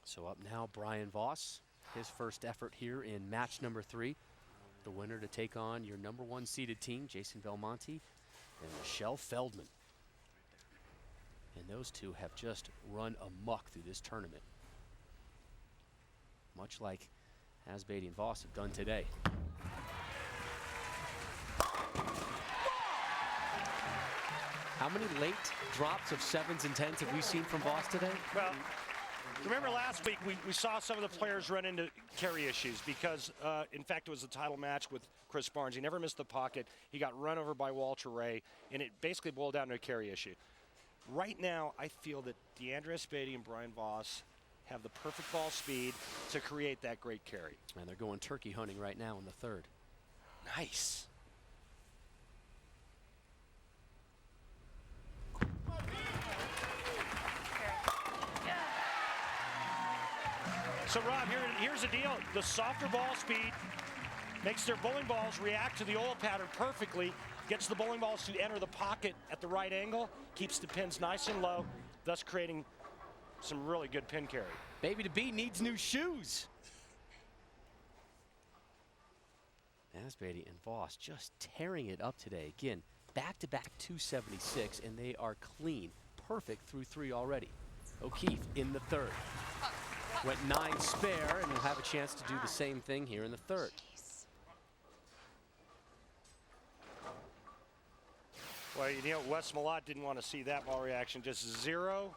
So up now, Brian Voss, his first effort here in match number 3. The winner to take on your number 1 seeded team, Jason Belmonte and Michelle Feldman. And those two have just run amok through this tournament, much like Asbaty and Voss have done today. How many late drops of 7s and 10s have we seen from Voss today? Well, remember last week we saw some of the players run into carry issues because, in fact, it was a title match with Chris Barnes. He never missed the pocket. He got run over by Walter Ray, and it basically boiled down to a carry issue. Right now, I feel that Diandra Asbaty and Brian Voss have the perfect ball speed to create that great carry. And they're going turkey hunting right now in the 3rd. Nice. So, Rob, here's the deal. The softer ball speed makes their bowling balls react to the oil pattern perfectly, gets the bowling balls to enter the pocket at the right angle, keeps the pins nice and low, thus creating some really good pin carry. Baby to be needs new shoes. Asbaty and Voss just tearing it up today. Again, back-to-back 276, and they are clean. Perfect through 3 already. O'Keefe in the 3rd. Went 9 spare, and will have a chance to do the same thing here in the 3rd. Well, Wes Malott didn't want to see that ball reaction. Just 0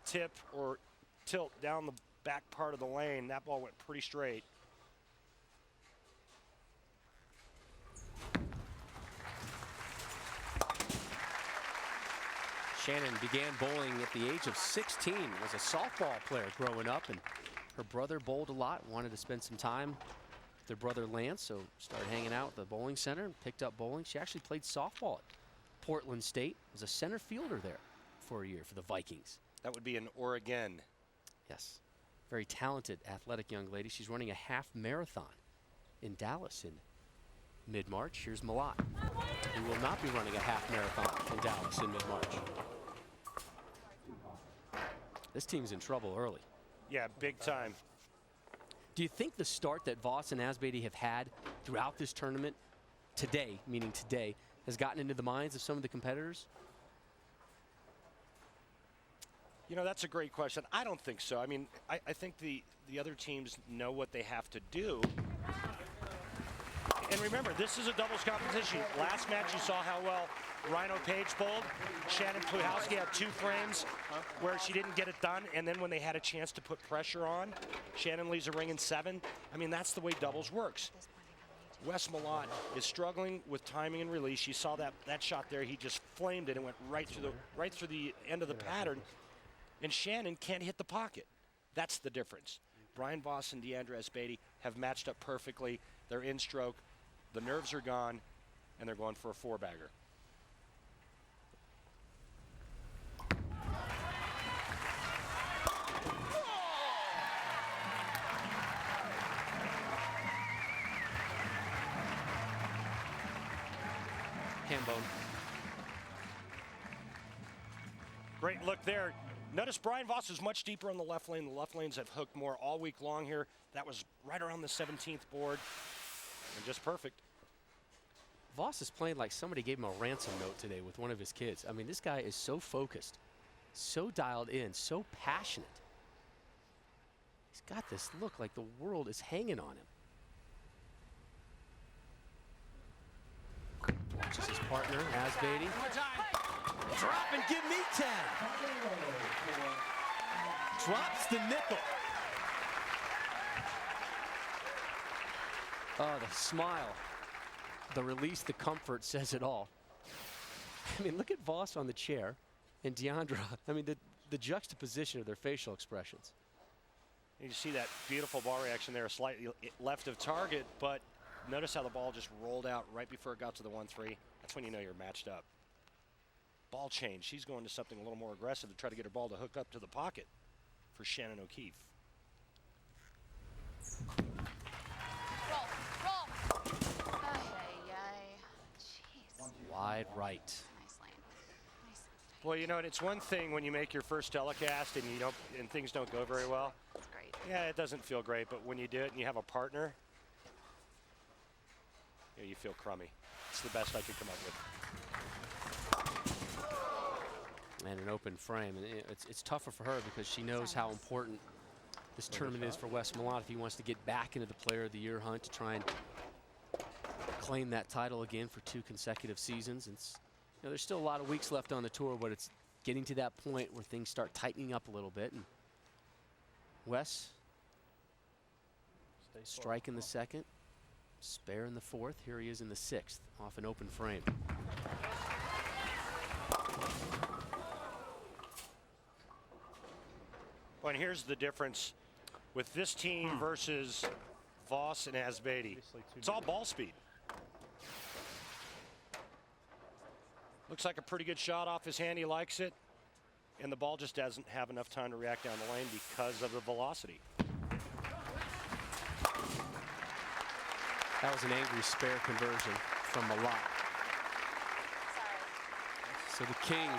tip or tilt down the back part of the lane. That ball went pretty straight. Shannon began bowling at the age of 16, was a softball player growing up, and her brother bowled a lot, wanted to spend some time with their brother Lance, so started hanging out at the bowling center and picked up bowling. She actually played softball at Portland State, was a center fielder there for a year for the Vikings. That would be in Oregon. Yes, very talented, athletic young lady. She's running a half marathon in Dallas in mid-March. Here's Malott, who will not be running a half marathon in Dallas in mid-March. This team's in trouble early. Yeah, big time. Do you think the start that Voss and Asbaty have had throughout this tournament today, meaning today, has gotten into the minds of some of the competitors? That's a great question. I don't think so. I mean, I think the other teams know what they have to do. And remember, this is a doubles competition. Last match, you saw how well Rhino Page bowled. Shannon Pluhowsky had 2 frames where she didn't get it done, and then when they had a chance to put pressure on, Shannon leaves a ring in 7. I mean, that's the way doubles works. Wes Malott is struggling with timing and release. You saw that shot there. He just flamed it and went right through the end of the pattern. And Shannon can't hit the pocket. That's the difference. Brian Voss and Diandra Asbaty have matched up perfectly. They're in stroke. The nerves are gone, and they're going for a 4-bagger. Hambone. Great look there. Notice Brian Voss is much deeper on the left lane. The left lanes have hooked more all week long here. That was right around the 17th board. And just perfect. Voss is playing like somebody gave him a ransom note today with one of his kids. I mean, this guy is so focused, so dialed in, so passionate. He's got this look like the world is hanging on him. Watches his partner, Asbaty. Drop and give me 10. drops the nickel. Oh, the smile, the release, the comfort says it all. I mean, look at Voss on the chair and Diandra. I mean, the juxtaposition of their facial expressions. You see that beautiful ball reaction there, slightly left of target, but notice how the ball just rolled out right before it got to the 1-3. That's when you know you're matched up. Ball change. She's going to something a little more aggressive to try to get her ball to hook up to the pocket for Shannon O'Keefe. Wide right. Well, you know, and it's one thing when you make your first telecast and things don't go very well. That's great. Yeah, it doesn't feel great, but when you do it and you have a partner, you feel crummy. It's the best I could come up with. And an open frame. And it's tougher for her because she knows how important this tournament is for Wes Malott if he wants to get back into the Player of the Year hunt to try and claim that title again for 2 consecutive seasons. It's, you know, there's still a lot of weeks left on the tour, but it's getting to that point where things start tightening up a little bit. And Wes, strike in the second, spare in the fourth. Here he is in the 6th, off an open frame. Well, and here's the difference with this team versus Voss and Asbaty. It's all ball speed. Looks like a pretty good shot off his hand. He likes it. And the ball just doesn't have enough time to react down the lane because of the velocity. That was an angry spare conversion from Malott. So the King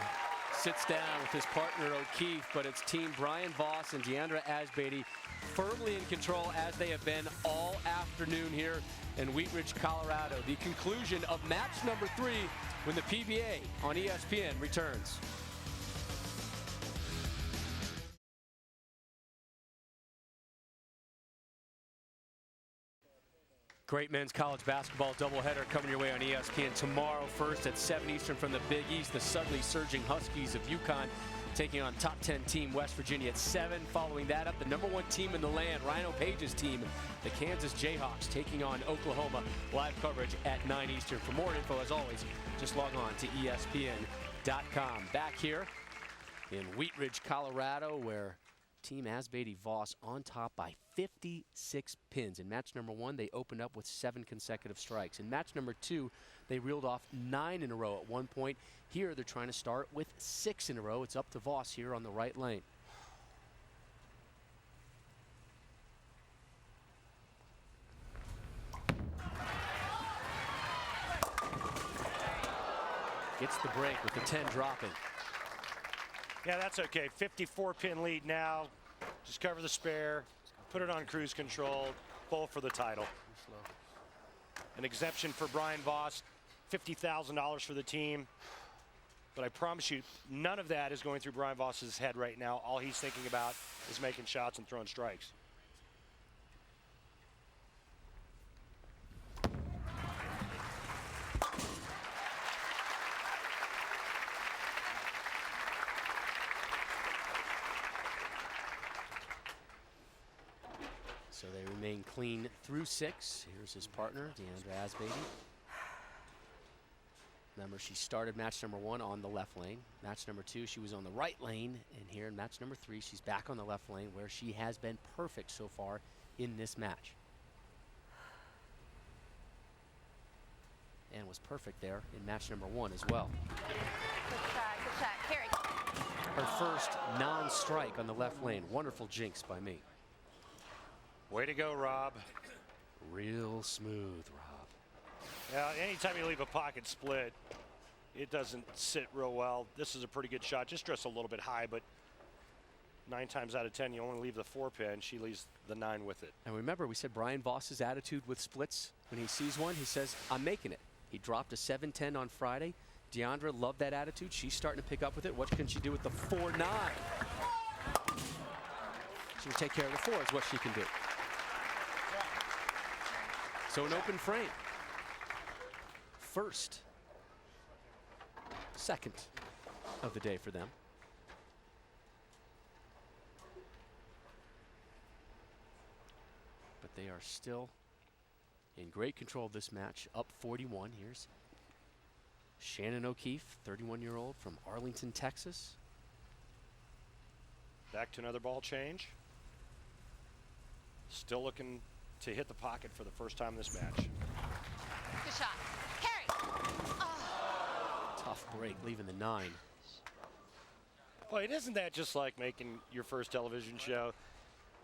sits down with his partner O'Keefe, but it's team Brian Voss and Diandra Asbaty firmly in control as they have been all afternoon here in Wheat Ridge, Colorado. The conclusion of match number 3 when the PBA on ESPN returns. Great men's college basketball doubleheader coming your way on ESPN tomorrow. First at 7 Eastern from the Big East, the suddenly surging Huskies of UConn taking on top 10 team West Virginia at 7. Following that up, the #1 team in the land, Rhino Page's team, the Kansas Jayhawks, taking on Oklahoma. Live coverage at 9 Eastern. For more info, as always, just log on to ESPN.com. Back here in Wheat Ridge, Colorado, where Team Asbaty Voss on top by 56 pins. In match number 1, they opened up with 7 consecutive strikes. In match number 2, they reeled off 9 in a row at one point. Here, they're trying to start with 6 in a row. It's up to Voss here on the right lane. Gets the break with the 10 dropping. Yeah, that's okay. 54-pin lead now. Just cover the spare, put it on cruise control, bowl for the title. An exemption for Brian Voss, $50,000 for the team. But I promise you, none of that is going through Brian Voss's head right now. All he's thinking about is making shots and throwing strikes. So they remain clean through 6. Here's his partner, Diandra Asbaty. Remember, she started match number 1 on the left lane. Match number 2, she was on the right lane. And here in match number 3, she's back on the left lane, where she has been perfect so far in this match. And was perfect there in match number 1 as well. Good shot, carry. Her first non-strike on the left lane. Wonderful jinx by me. Way to go, Rob. Real smooth, Rob. Yeah, anytime you leave a pocket split, it doesn't sit real well. This is a pretty good shot. Just dressed a little bit high, but 9 times out of 10, you only leave the 4 pin. She leaves the 9 with it. And remember, we said Brian Voss's attitude with splits. When he sees one, he says, I'm making it. He dropped a 7-10 on Friday. Diandra loved that attitude. She's starting to pick up with it. What can she do with the 4-9? She can take care of the 4 is what she can do. So an open frame. First, second of the day for them. they are still in great control of this match, up 41. Here's Shannon O'Keefe, 31-year-old from Arlington, Texas. Back to another ball change. Still looking to hit the pocket for the first time in this match. Good shot. Carry. Tough break, leaving the 9. Well, isn't that just like making your first television show?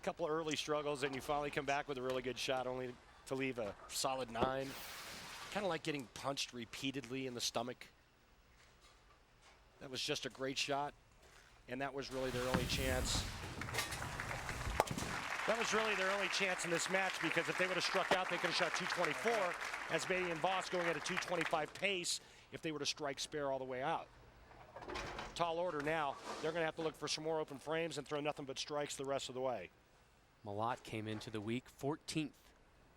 A couple early struggles, and you finally come back with a really good shot, only to leave a solid 9. Kind of like getting punched repeatedly in the stomach. That was just a great shot, and that was really their only chance. That was really their only chance in this match, because if they would have struck out, they could have shot 224. Asbaty and Voss going at a 225 pace if they were to strike spare all the way out. Tall order now. They're going to have to look for some more open frames and throw nothing but strikes the rest of the way. Malott came into the week 14th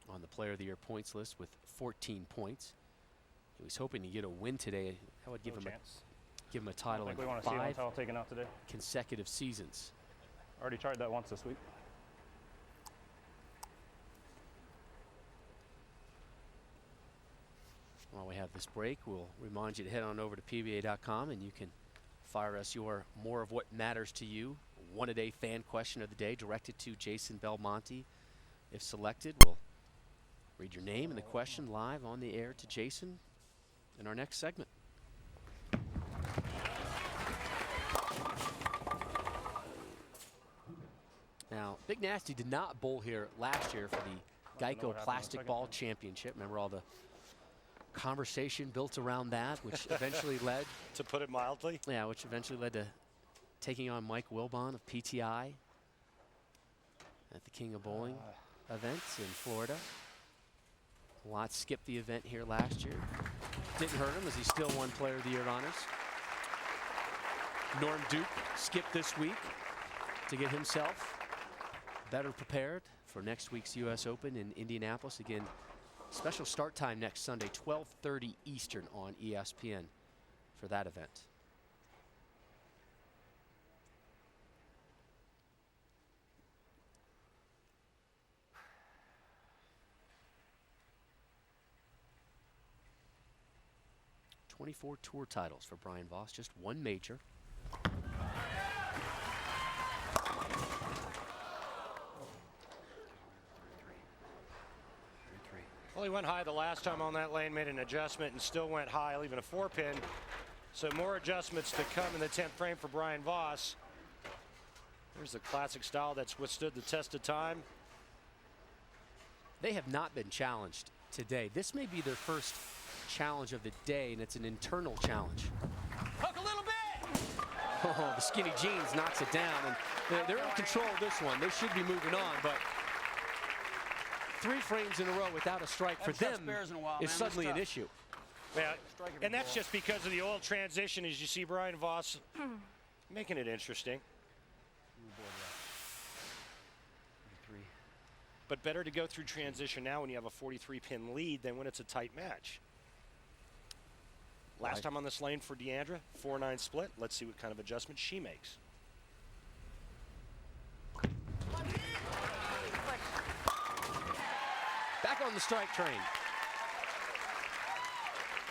on the Player of the Year points list with 14 points. He was hoping to get a win today. That would give him a title in we want to see one 5 title taken out today. consecutive seasons. Already tried that once this week. While we have this break, we'll remind you to head on over to PBA.com and you can fire us your more of what matters to you. One-a-day fan question of the day directed to Jason Belmonte. If selected, we'll read your name and the question live on the air to Jason in our next segment. Now, Big Nasty did not bowl here last year for the Geico Plastic Ball Championship. Remember all the conversation built around that, which eventually led, to put it mildly, which eventually led to taking on Mike Wilbon of PTI at the King of Bowling events in Florida. Malott skipped the event here last year. Didn't hurt him as he still won Player of the Year honors. Norm Duke skipped this week to get himself better prepared for next week's U.S. Open in Indianapolis. Again, special start time next Sunday, 12:30 Eastern on ESPN for that event. '24 tour titles for Brian Voss, just one major. Well, he went high the last time on that lane, made an adjustment, and still went high, leaving a 4-pin. So more adjustments to come in the 10th frame for Brian Voss. There's the classic style that's withstood the test of time. They have not been challenged today. This may be their first challenge of the day, and it's an internal challenge. Hook a little bit. Oh, the skinny jeans knocks it down, and they're in control of this one. They should be moving on, but 3 frames in a row without a strike for them is suddenly an issue. Yeah, and that's just because of the oil transition, as you see Brian Voss making it interesting. But better to go through transition now when you have a 43-pin lead than when it's a tight match. Last time on this lane for Diandra, 4-9 split. Let's see what kind of adjustment she makes. Back on the strike train.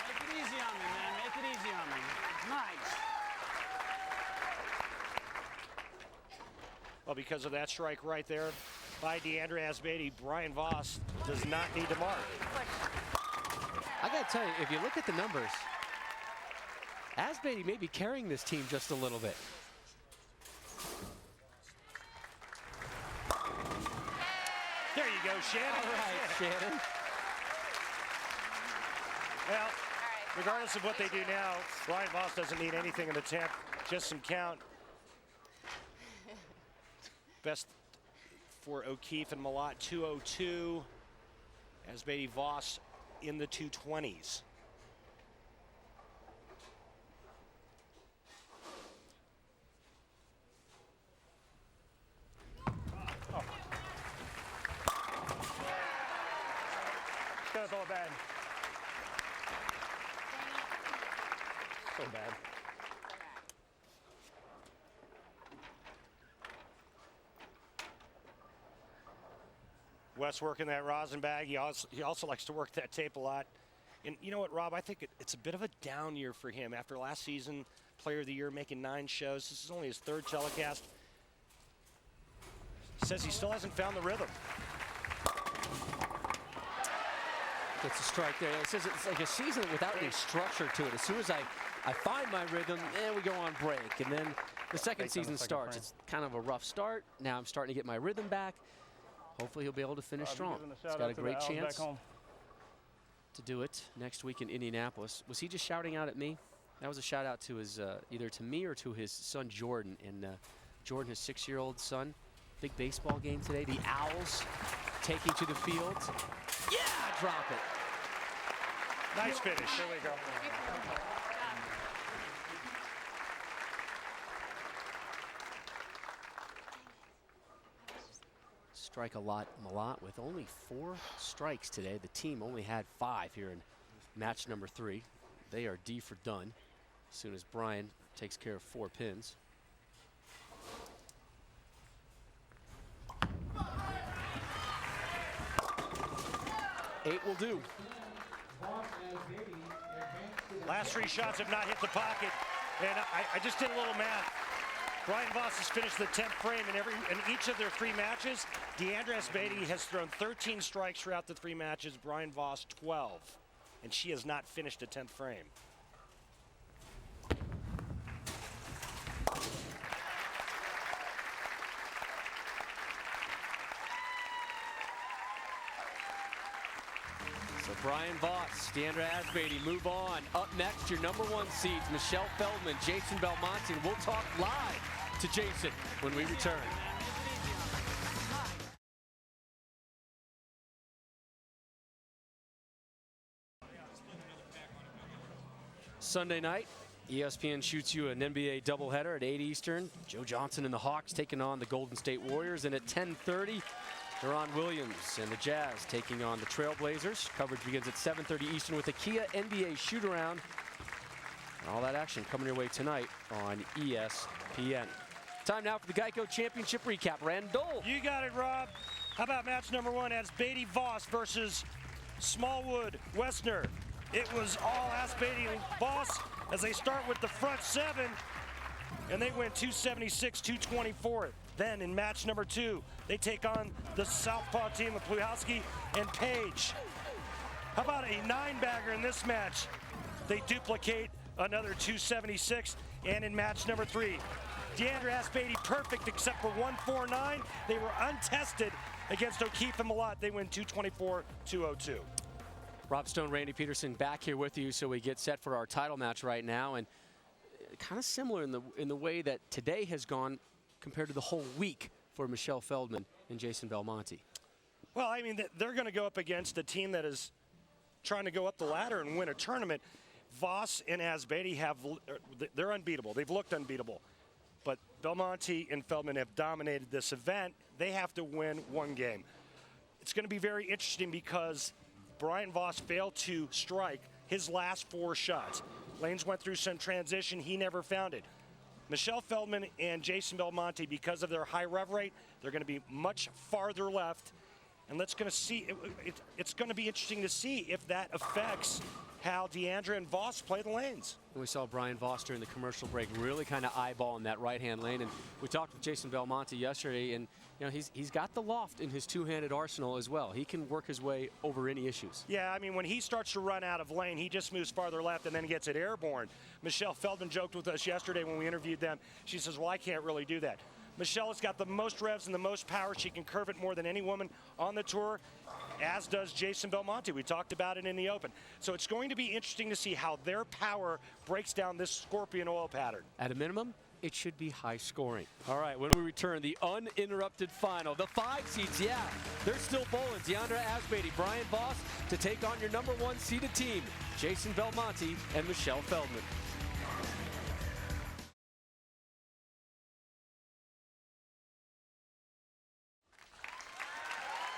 Make it easy on me, man. Make it easy on me. Nice. Well, because of that strike right there by Diandra Asbaty, Brian Voss does not need to mark. I got to tell you, if you look at the numbers, Asbaty may be carrying this team just a little bit. There you go, Shannon. All right, Shannon. Well, regardless of what they do now, Brian Voss doesn't need anything in the 10th, just some count. Best for O'Keefe and Malott, 202. Asbaty Voss in the 220s. That's all bad. So bad. Wes working that rosin bag. He also likes to work that tape a lot. And you know what, Rob? I think it's a bit of a down year for him after last season, Player of the Year, making 9 shows. This is only his 3rd telecast. Says he still hasn't found the rhythm. Gets a strike there. It says it's like a season without any structure to it. As soon as I find my rhythm, then we go on break. And then the second season starts. It's kind of a rough start. Now I'm starting to get my rhythm back. Hopefully he'll be able to finish strong. He's got a great chance to do it next week in Indianapolis. Was he just shouting out at me? That was a shout out to his, either to me or to his son Jordan. And Jordan, his 6-year-old son, big baseball game today. The Owls taking to the field. Yeah, drop it. Nice finish. Here we go. Strike a lot, Malott, with only 4 strikes today. The team only had 5 here in match number 3. They are D for done as soon as Brian takes care of 4 pins. Eight will do. Last 3 shots have not hit the pocket. And I just did a little math. Brian Voss has finished the 10th frame in each of their 3 matches. Diandra Asbaty has thrown 13 strikes throughout the 3 matches. Brian Voss 12. And she has not finished a 10th frame. So Brian Voss, Diandra Asbaty move on. Up next, your number 1 seeds, Michelle Feldman, Jason Belmonte. And we'll talk live to Jason when we return. Sunday night, ESPN shoots you an NBA doubleheader at 8 Eastern. Joe Johnson and the Hawks taking on the Golden State Warriors. And at 10:30, Deron Williams and the Jazz taking on the Trailblazers. Coverage begins at 7:30 Eastern with a Kia NBA shoot-around. All that action coming your way tonight on ESPN. Time now for the Geico Championship recap. Randall. You got it, Rob. How about match number 1? Asbaty Voss versus Smallwood Woessner. It was all Asbaty and Voss as they start with the front 7, and they win 276, 224. Then in match number 2, they take on the southpaw team of Pluhowsky and Page. How about a 9-bagger in this match? They duplicate another 276. And in match number 3, Diandra Asbaty perfect except for 149. They were untested against O'Keefe and Malott. They win 224, 202. Rob Stone, Randy Peterson back here with you, so we get set for our title match right now. And kind of similar in the way that today has gone compared to the whole week for Michelle Feldman and Jason Belmonte. Well, I mean, they're going to go up against a team that is trying to go up the ladder and win a tournament. Voss and Asbaty they're unbeatable. They've looked unbeatable. But Belmonte and Feldman have dominated this event. They have to win 1 game. It's going to be very interesting because Brian Voss failed to strike his last 4 shots. Lanes went through some transition. He never found it. Michelle Feldman and Jason Belmonte, because of their high rev rate, they're going to be much farther left. And it's going to be interesting to see if that affects how Diandra and Voss play the lanes. We saw Brian Voss during the commercial break really kind of eyeballing that right-hand lane. And we talked with Jason Belmonte yesterday, and you know he's got the loft in his 2-handed arsenal as well. He can work his way over any issues. Yeah, I mean, when he starts to run out of lane, he just moves farther left and then gets it airborne. Michelle Feldman joked with us yesterday when we interviewed them. She says, well, I can't really do that. Michelle has got the most revs and the most power. She can curve it more than any woman on the tour, as does Jason Belmonte. We talked about it in the Open. So it's going to be interesting to see how their power breaks down this scorpion oil pattern. At a minimum, it should be high scoring. All right, when we return, the uninterrupted final. The 5 seeds, yeah, they're still bowling. Diandra Asbaty, Brian Voss to take on your number 1 seeded team, Jason Belmonte and Michelle Feldman.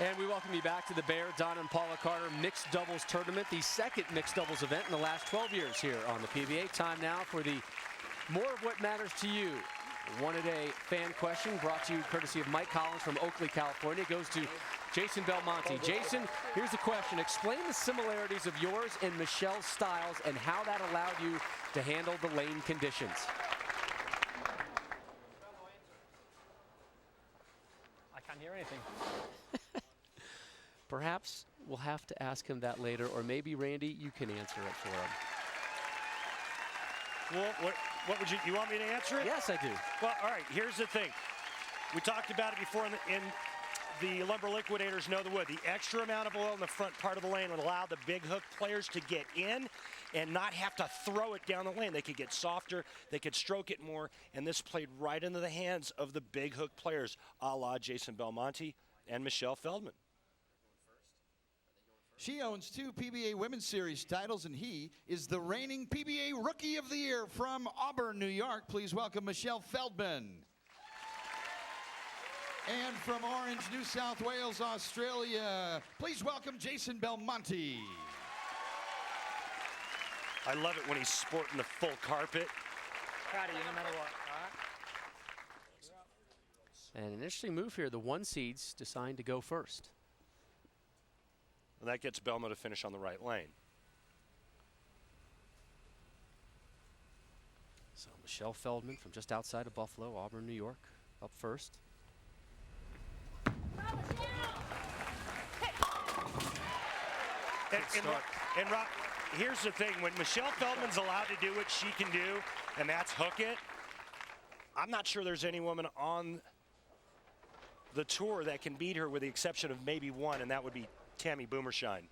And we welcome you back to the Bear, Don and Paula Carter Mixed Doubles Tournament, the 2nd Mixed Doubles event in the last 12 years here on the PBA. Time now for the more of what matters to you One-a-day fan question brought to you courtesy of Mike Collins from Oakley, California. Goes to Jason Belmonte. Jason, here's the question. Explain the similarities of yours and Michelle's styles and how that allowed you to handle the lane conditions. I can't hear anything. Perhaps we'll have to ask him that later, or maybe, Randy, you can answer it for him. Well, what would you want me to answer it? Yes, I do. Well, all right, here's the thing. We talked about it before in the Lumber Liquidators Know the Wood. The extra amount of oil in the front part of the lane would allow the big hook players to get in and not have to throw it down the lane. They could get softer, they could stroke it more, and this played right into the hands of the big hook players, a la Jason Belmonte and Michelle Feldman. She owns 2 PBA Women's Series titles, and he is the reigning PBA Rookie of the Year from Auburn, New York. Please welcome Michelle Feldman. And from Orange, New South Wales, Australia, please welcome Jason Belmonte. I love it when he's sporting the full carpet. Proud of you no matter what, all right? And an interesting move here. The 1 seeds decide to go first. And that gets Belmo to finish on the right lane. So Michelle Feldman from just outside of Buffalo, Auburn, New York, up first. And Rob, here's the thing. When Michelle Feldman's allowed to do what she can do, and that's hook it, I'm not sure there's any woman on the tour that can beat her with the exception of maybe one, and that would be Tammy Boomershine.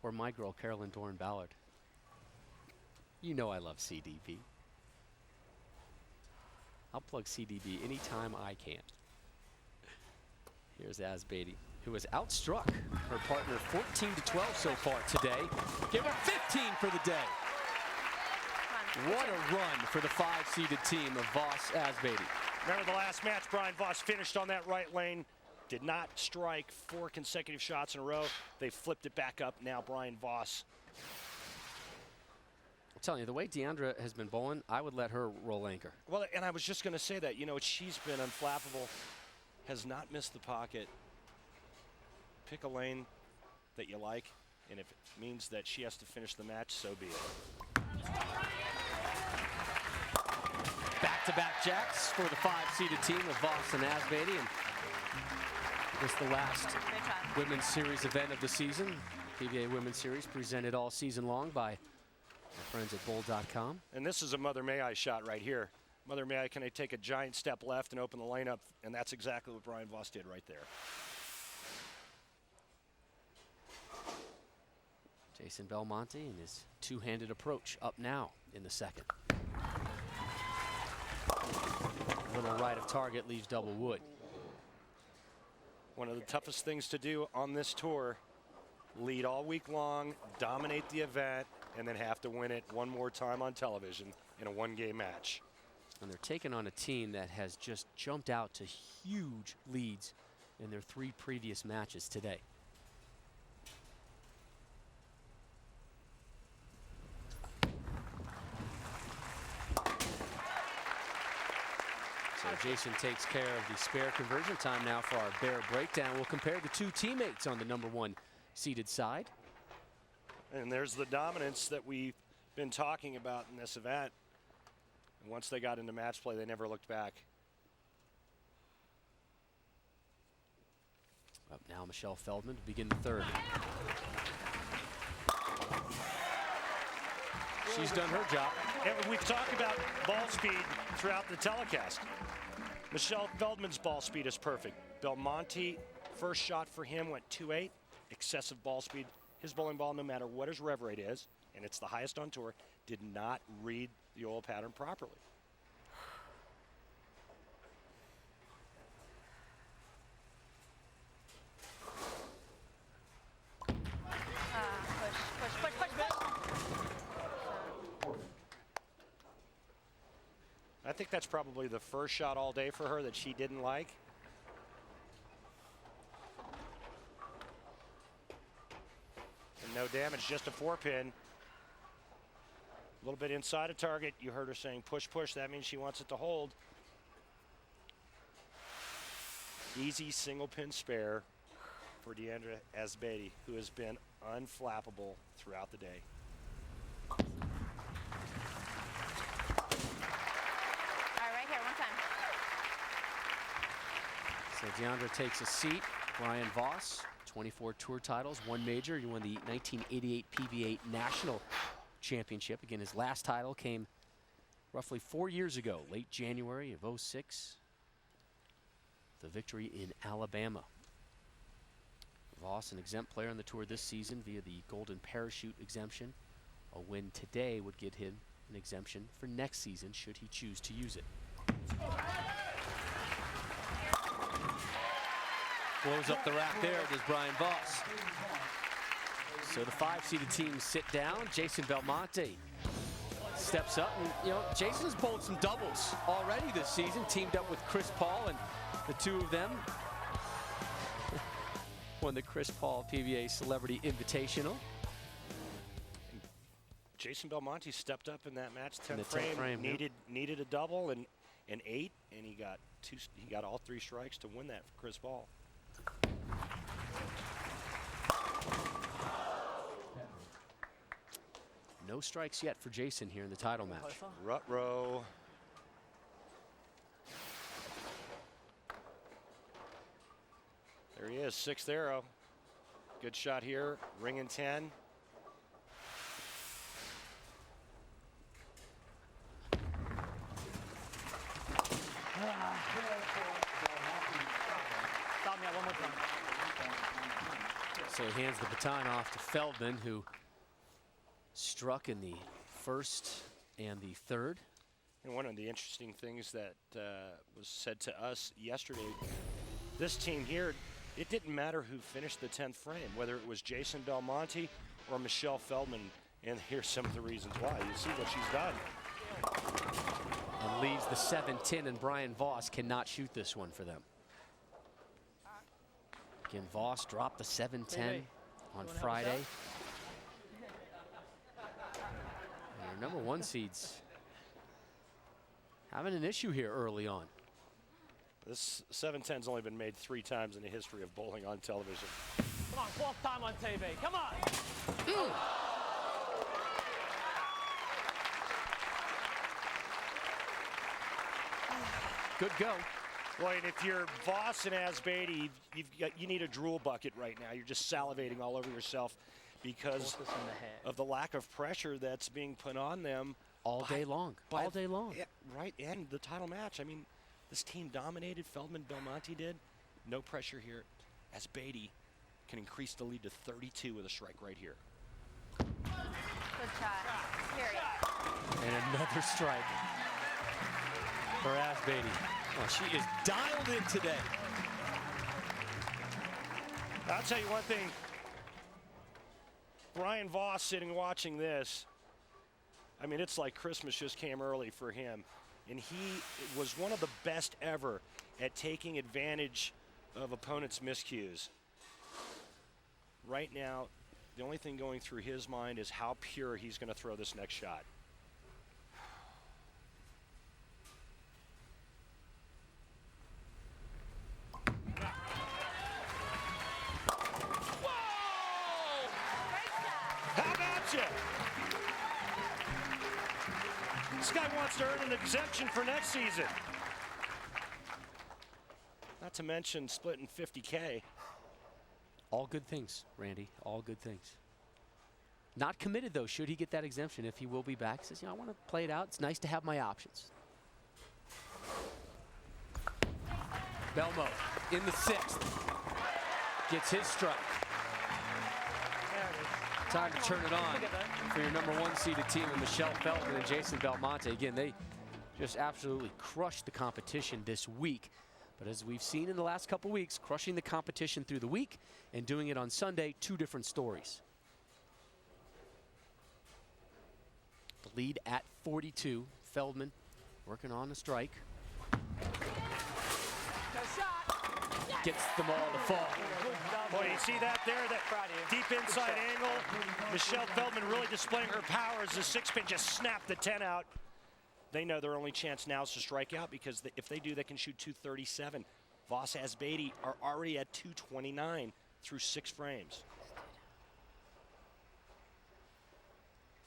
Or my girl, Carolyn Doran-Ballard. You know I love CDB. I'll plug CDB anytime I can. Here's Asbaty, who has outstruck her partner 14-12 so far today. Give her 15 for the day. What a run for the 5-seeded team of Voss Asbaty. Remember the last match, Brian Voss finished on that right lane. Did not strike 4 consecutive shots in a row. They flipped it back up. Now Brian Voss. I'm telling you, the way Diandra has been bowling, I would let her roll anchor. Well, and I was just going to say that. You know, she's been unflappable. Has not missed the pocket. Pick a lane that you like, and if it means that she has to finish the match, so be it. Back-to-back jacks for the 5-seeded team of Voss and Asbaty. And it's the last Women's Series event of the season. PBA Women's Series presented all season long by our friends at bowl.com. And this is a Mother May I shot right here. Mother May I, can I take a giant step left and open the lane up? And that's exactly what Brian Voss did right there. Jason Belmonte and his 2-handed approach up now in the second. A little right of target leaves double wood. One of the toughest things to do on this tour, lead all week long, dominate the event, and then have to win it one more time on television in a 1-game match. And they're taking on a team that has just jumped out to huge leads in their 3 previous matches today. So Jason takes care of the spare conversion. Time now for our bear breakdown. We'll compare the 2 teammates on the number 1 seeded side. And there's the dominance that we've been talking about in this event. And once they got into match play, they never looked back. Up now, Michelle Feldman to begin the third. She's done her job. And we've talked about ball speed throughout the telecast. Michelle Feldman's ball speed is perfect. Belmonte, first shot for him went 2.8, excessive ball speed. His bowling ball, no matter what his rev rate is, and it's the highest on tour, did not read the oil pattern properly. I think that's probably the first shot all day for her that she didn't like. And no damage, just a 4-pin. A little bit inside of target. You heard her saying push, push. That means she wants it to hold. Easy single pin spare for Diandra Asbaty, who has been unflappable throughout the day. All right, here, one time. So Diandra takes a seat. Brian Voss, 24 tour titles, 1 major. He won the 1988 PBA National Championship. Again, his last title came roughly 4 years ago, late January of '06. The victory in Alabama. Voss, an exempt player on the tour this season via the Golden Parachute exemption. A win today would get him an exemption for next season should he choose to use it. Blows up the rack there, does Brian Voss. So the 5-seeded teams sit down. Jason Belmonte steps up, and you know, Jason's bowled some doubles already this season, teamed up with Chris Paul, and the two of them won the Chris Paul PBA Celebrity Invitational. Jason Belmonte stepped up in that match, 10th frame, needed a double and an 8, and he got all 3 strikes to win that for Chris Paul. No strikes yet for Jason here in the title match. Rut-row. There he is, 6th arrow. Good shot here, ring in 10. Stop me at one more time. So he hands the baton off to Feldman, who struck in the 1st and the 3rd. And one of the interesting things that was said to us yesterday, this team here, it didn't matter who finished the 10th frame, whether it was Jason Belmonte or Michelle Feldman. And here's some of the reasons why. You see what she's done. And leaves the 7-10, and Brian Voss cannot shoot this one for them. Again, Voss dropped the 7-10 on Friday. And your number 1 seeds having an issue here early on. This 7-10's only been made 3 times in the history of bowling on television. Come on, 4th time on TV. Come on. Good go. Well, and if you're Voss and Asbaty, you need a drool bucket right now. You're just salivating all over yourself because of the lack of pressure that's being put on them. All day long. All day long. Yeah, right, and the title match. I mean, this team dominated. Feldman, Belmonte did. No pressure here. Asbaty can increase the lead to 32 with a strike right here. Good shot. Period. And another strike for Asbaty. Oh, she is dialed in today. I'll tell you one thing. Brian Voss sitting watching this, I mean, it's like Christmas just came early for him. And he was one of the best ever at taking advantage of opponents' miscues. Right now, the only thing going through his mind is how pure he's going to throw this next shot. This guy wants to earn an exemption for next season. Not to mention splitting 50K. All good things, Randy. All good things. Not committed, though, should he get that exemption. If he will be back, he says, you know, I want to play it out. It's nice to have my options. Belmo in the 6th. Gets his strike. Time to turn it on for your number 1 seeded team of Michelle Feldman and Jason Belmonte. Again, they just absolutely crushed the competition this week. But as we've seen in the last couple weeks, crushing the competition through the week and doing it on Sunday, 2 different stories. The lead at 42. Feldman working on the strike. Gets them all to fall. Boy, you see that there, that deep inside angle. Michelle Feldman really displaying her power as the 6-pin just snapped the 10 out. They know their only chance now is to strike out because if they do, they can shoot 237. Voss, Asbaty are already at 229 through 6 frames.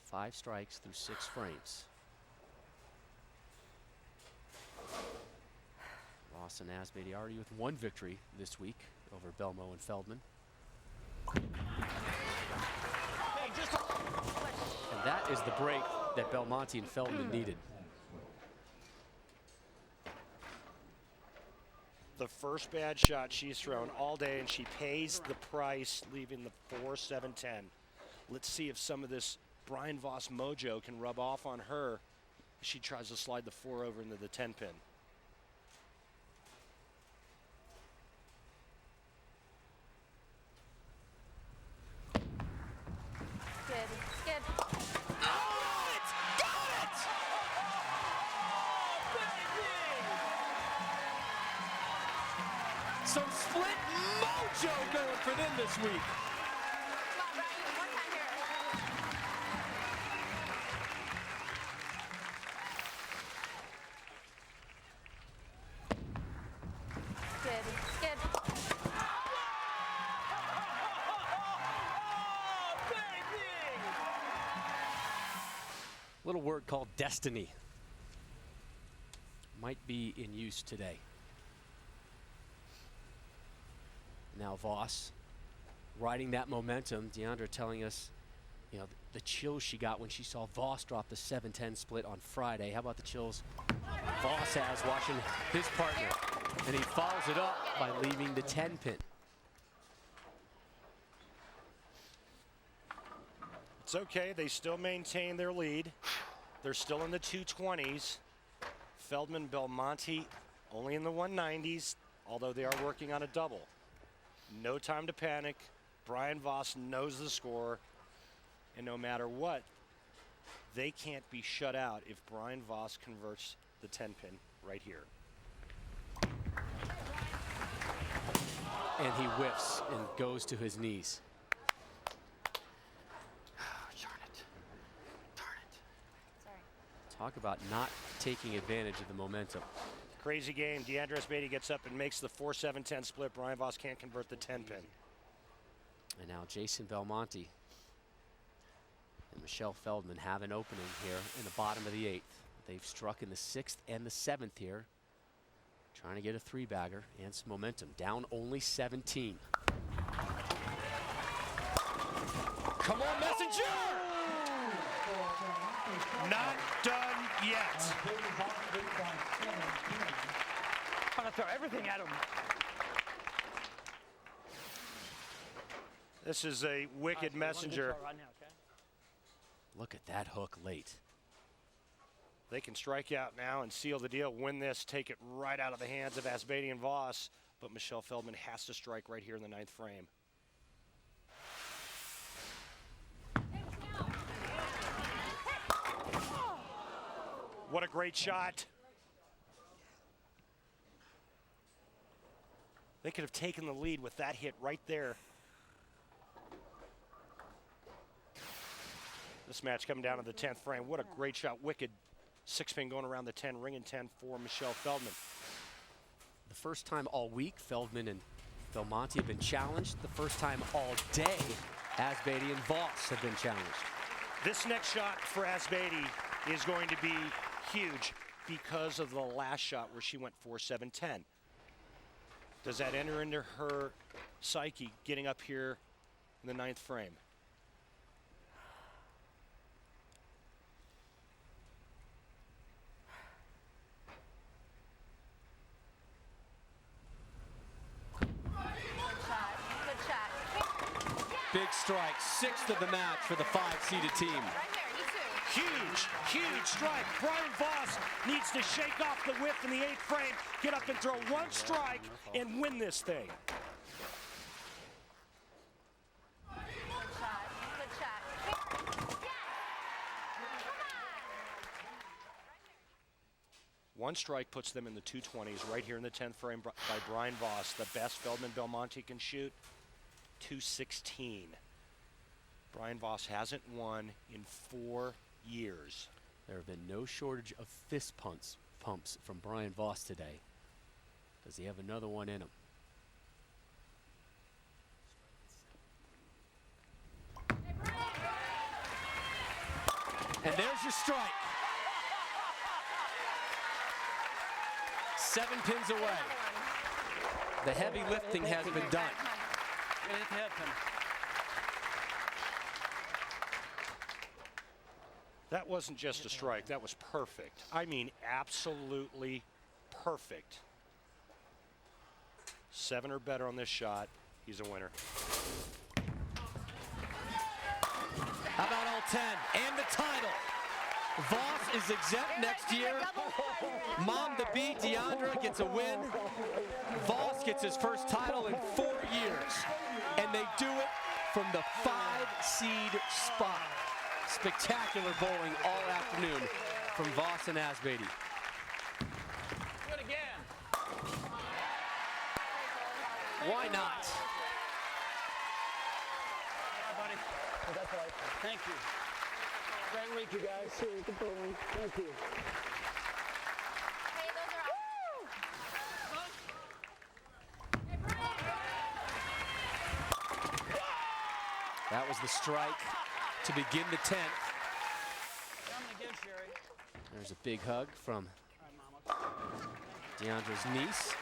5 strikes through 6 frames. Voss and Asbaty already with 1 victory this week over Belmo and Feldman. And that is the break that Belmonte and Feldman needed. The first bad shot she's thrown all day, and she pays the price, leaving the 4-7-10. Let's see if some of this Brian Voss mojo can rub off on her. She tries to slide the 4 over into the 10 pin. Skid. Some split mojo going for them this week. Skid. Little word called destiny might be in use today. Now Voss riding that momentum. Diandra telling us, you know, the chills she got when she saw Voss drop the 7-10 split on Friday. How about the chills Voss has watching his partner? And he follows it up by leaving the 10 pin. It's okay, they still maintain their lead. They're still in the 220s. Feldman, Belmonte only in the 190s, although they are working on a double. No time to panic. Brian Voss knows the score, and no matter what, they can't be shut out if Brian Voss converts the 10 pin right here. And he whiffs and goes to his knees. Talk about not taking advantage of the momentum. Crazy game. Diandra Asbaty gets up and makes the 4-7-10 split. Brian Voss can't convert the 10 pin. And now Jason Belmonte and Michelle Feldman have an opening here in the bottom of the 8th. They've struck in the 6th and the 7th here, trying to get a 3-bagger and some momentum. Down only 17. Come on, Messenger! Not done yet. I'm gonna throw everything at him. This is a wicked messenger. Look at that hook late. They can strike out now and seal the deal, win this, take it right out of the hands of Asbaty and Voss. But Michelle Feldman has to strike right here in the 9th frame. What a great shot. They could have taken the lead with that hit right there. This match coming down to the 10th frame. What a great shot. Wicked 6-pin going around the 10, ring and 10 for Michelle Feldman. The first time all week, Feldman and Belmonte have been challenged. The first time all day, Asbaty and Voss have been challenged. This next shot for Asbaty is going to be huge because of the last shot where she went 4-7-10. Does that enter into her psyche getting up here in the 9th frame? Good shot. Big strike, 6th of the match for the 5-seeded team. Huge strike. Brian Voss needs to shake off the whip in the 8th frame, get up and throw 1 strike and win this thing. Good shot. 1 strike puts them in the 220s right here in the 10th frame by Brian Voss. The best Feldman Belmonte can shoot, 216. Brian Voss hasn't won in 4 years. There have been no shortage of fist pumps from Brian Voss today. Does he have another one in him? And there's your strike. 7 pins away. The heavy lifting has been done. That wasn't just a strike, that was perfect. I mean, absolutely perfect. 7 or better on this shot, he's a winner. How about all 10 and the title? Voss is exempt next year. Mom to be, Diandra gets a win. Voss gets his first title in 4 years. And they do it from the 5-seed spot. Spectacular bowling all afternoon from Voss and Asbaty. Do it again. Why not? Thank you. Great week, you guys. Good bowling. Thank you. That was the strike to begin the 10th. There's a big hug from Diandra's niece.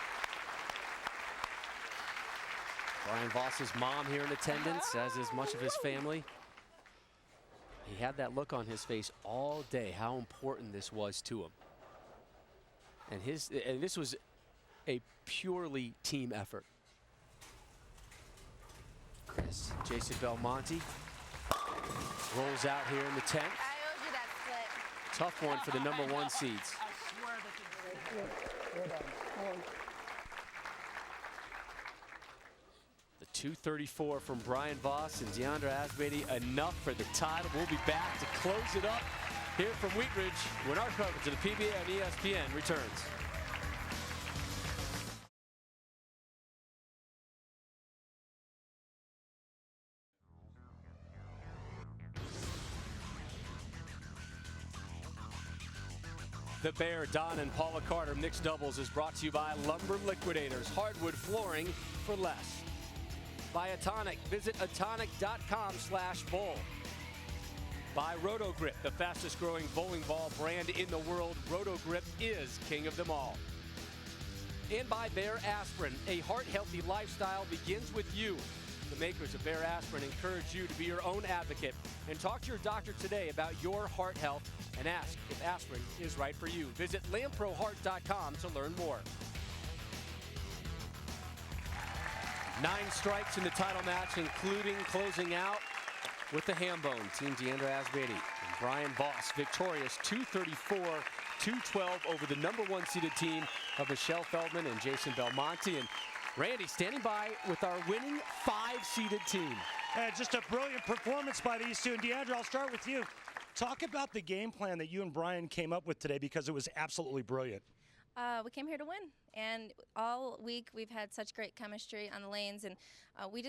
Brian Voss's mom here in attendance, as is much of his family. He had that look on his face all day, how important this was to him. And this was a purely team effort. As Jason Belmonte rolls out here in the 10th. I owed you that split. Tough one for the #1 seeds. The 234 from Brian Voss and Diandra Asbaty, enough for the title. We'll be back to close it up here from Wheat Ridge when our coverage of the PBA on ESPN returns. The Bear, Don and Paula Carter mixed doubles is brought to you by Lumber Liquidators, hardwood flooring for less. By Atonic, visit atonic.com/bowl. By Rotogrip, the fastest growing bowling ball brand in the world. Rotogrip is king of them all. And by Bear Aspirin, a heart-healthy lifestyle begins with you. The makers of Bear Aspirin encourage you to be your own advocate and talk to your doctor today about your heart health and ask if aspirin is right for you. Visit lamproheart.com to learn more. 9 strikes in the title match, including closing out with the ham bone. Team Diandra Asbaty and Brian Voss victorious 234-212 over the #1 seeded team of Michelle Feldman and Jason Belmonte. And Randy standing by with our winning 5-seeded team. Just a brilliant performance by these two. And Diandra, I'll start with you. Talk about the game plan that you and Brian came up with today, because it was absolutely brilliant. We came here to win, and all week we've had such great chemistry on the lanes, and we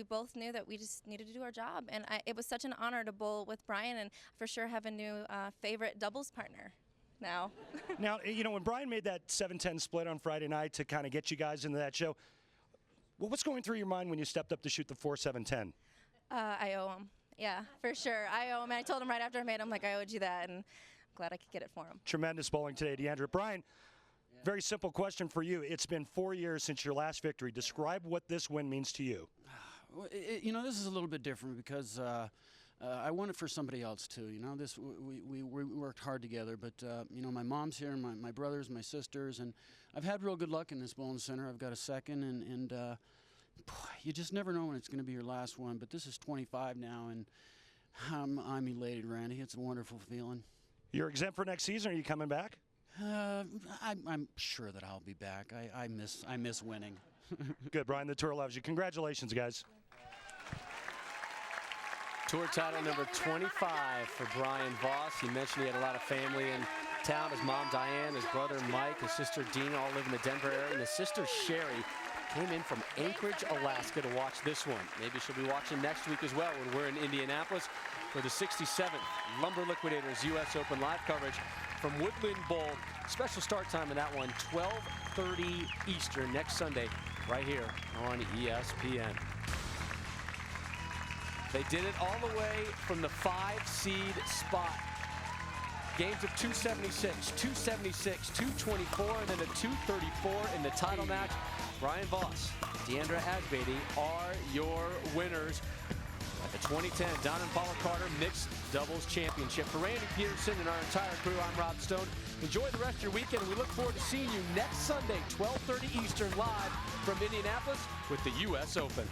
both knew that we just needed to do our job, and it was such an honor to bowl with Brian, and for sure have a new favorite doubles partner now. Now, you know, when Brian made that 7-10 split on Friday night to kind of get you guys into that show, what was going through your mind when you stepped up to shoot the 4-7-10? I owe him. Yeah, for sure. I owe him. And I told him right after I made him, like, I owed you that, and I'm glad I could get it for him. Tremendous bowling today, Diandra. Brian, very simple question for you. It's been 4 years since your last victory. Describe what this win means to you. You know, this is a little bit different because I won it for somebody else too. You know, we worked hard together. But you know, my mom's here, my brothers, my sisters, and I've had real good luck in this bowling center. I've got a second, and boy, you just never know when it's going to be your last one. But this is 25 now, and I'm elated, Randy. It's a wonderful feeling. You're exempt for next season. Are you coming back? I'm sure that I'll be back. I miss winning. Good, Brian. The tour loves you. Congratulations, guys. Tour title number 25 for Brian Voss. He mentioned he had a lot of family in town. His mom, Diane, his brother, Mike, his sister, Dina, all live in the Denver area. And his sister, Sherry, came in from Anchorage, Alaska to watch this one. Maybe she'll be watching next week as well when we're in Indianapolis for the 67th Lumber Liquidators U.S. Open live coverage from Woodland Bowl. Special start time in that one, 12:30 Eastern next Sunday, right here on ESPN. They did it all the way from the 5-seed spot. Games of 276, 276, 224, and then a 234 in the title match. Brian Voss, Diandra Asbaty are your winners at the 2010 Don and Paula Carter Mixed Doubles Championship. For Randy Peterson and our entire crew, I'm Rob Stone. Enjoy the rest of your weekend, and we look forward to seeing you next Sunday, 12:30 Eastern, live from Indianapolis with the U.S. Open.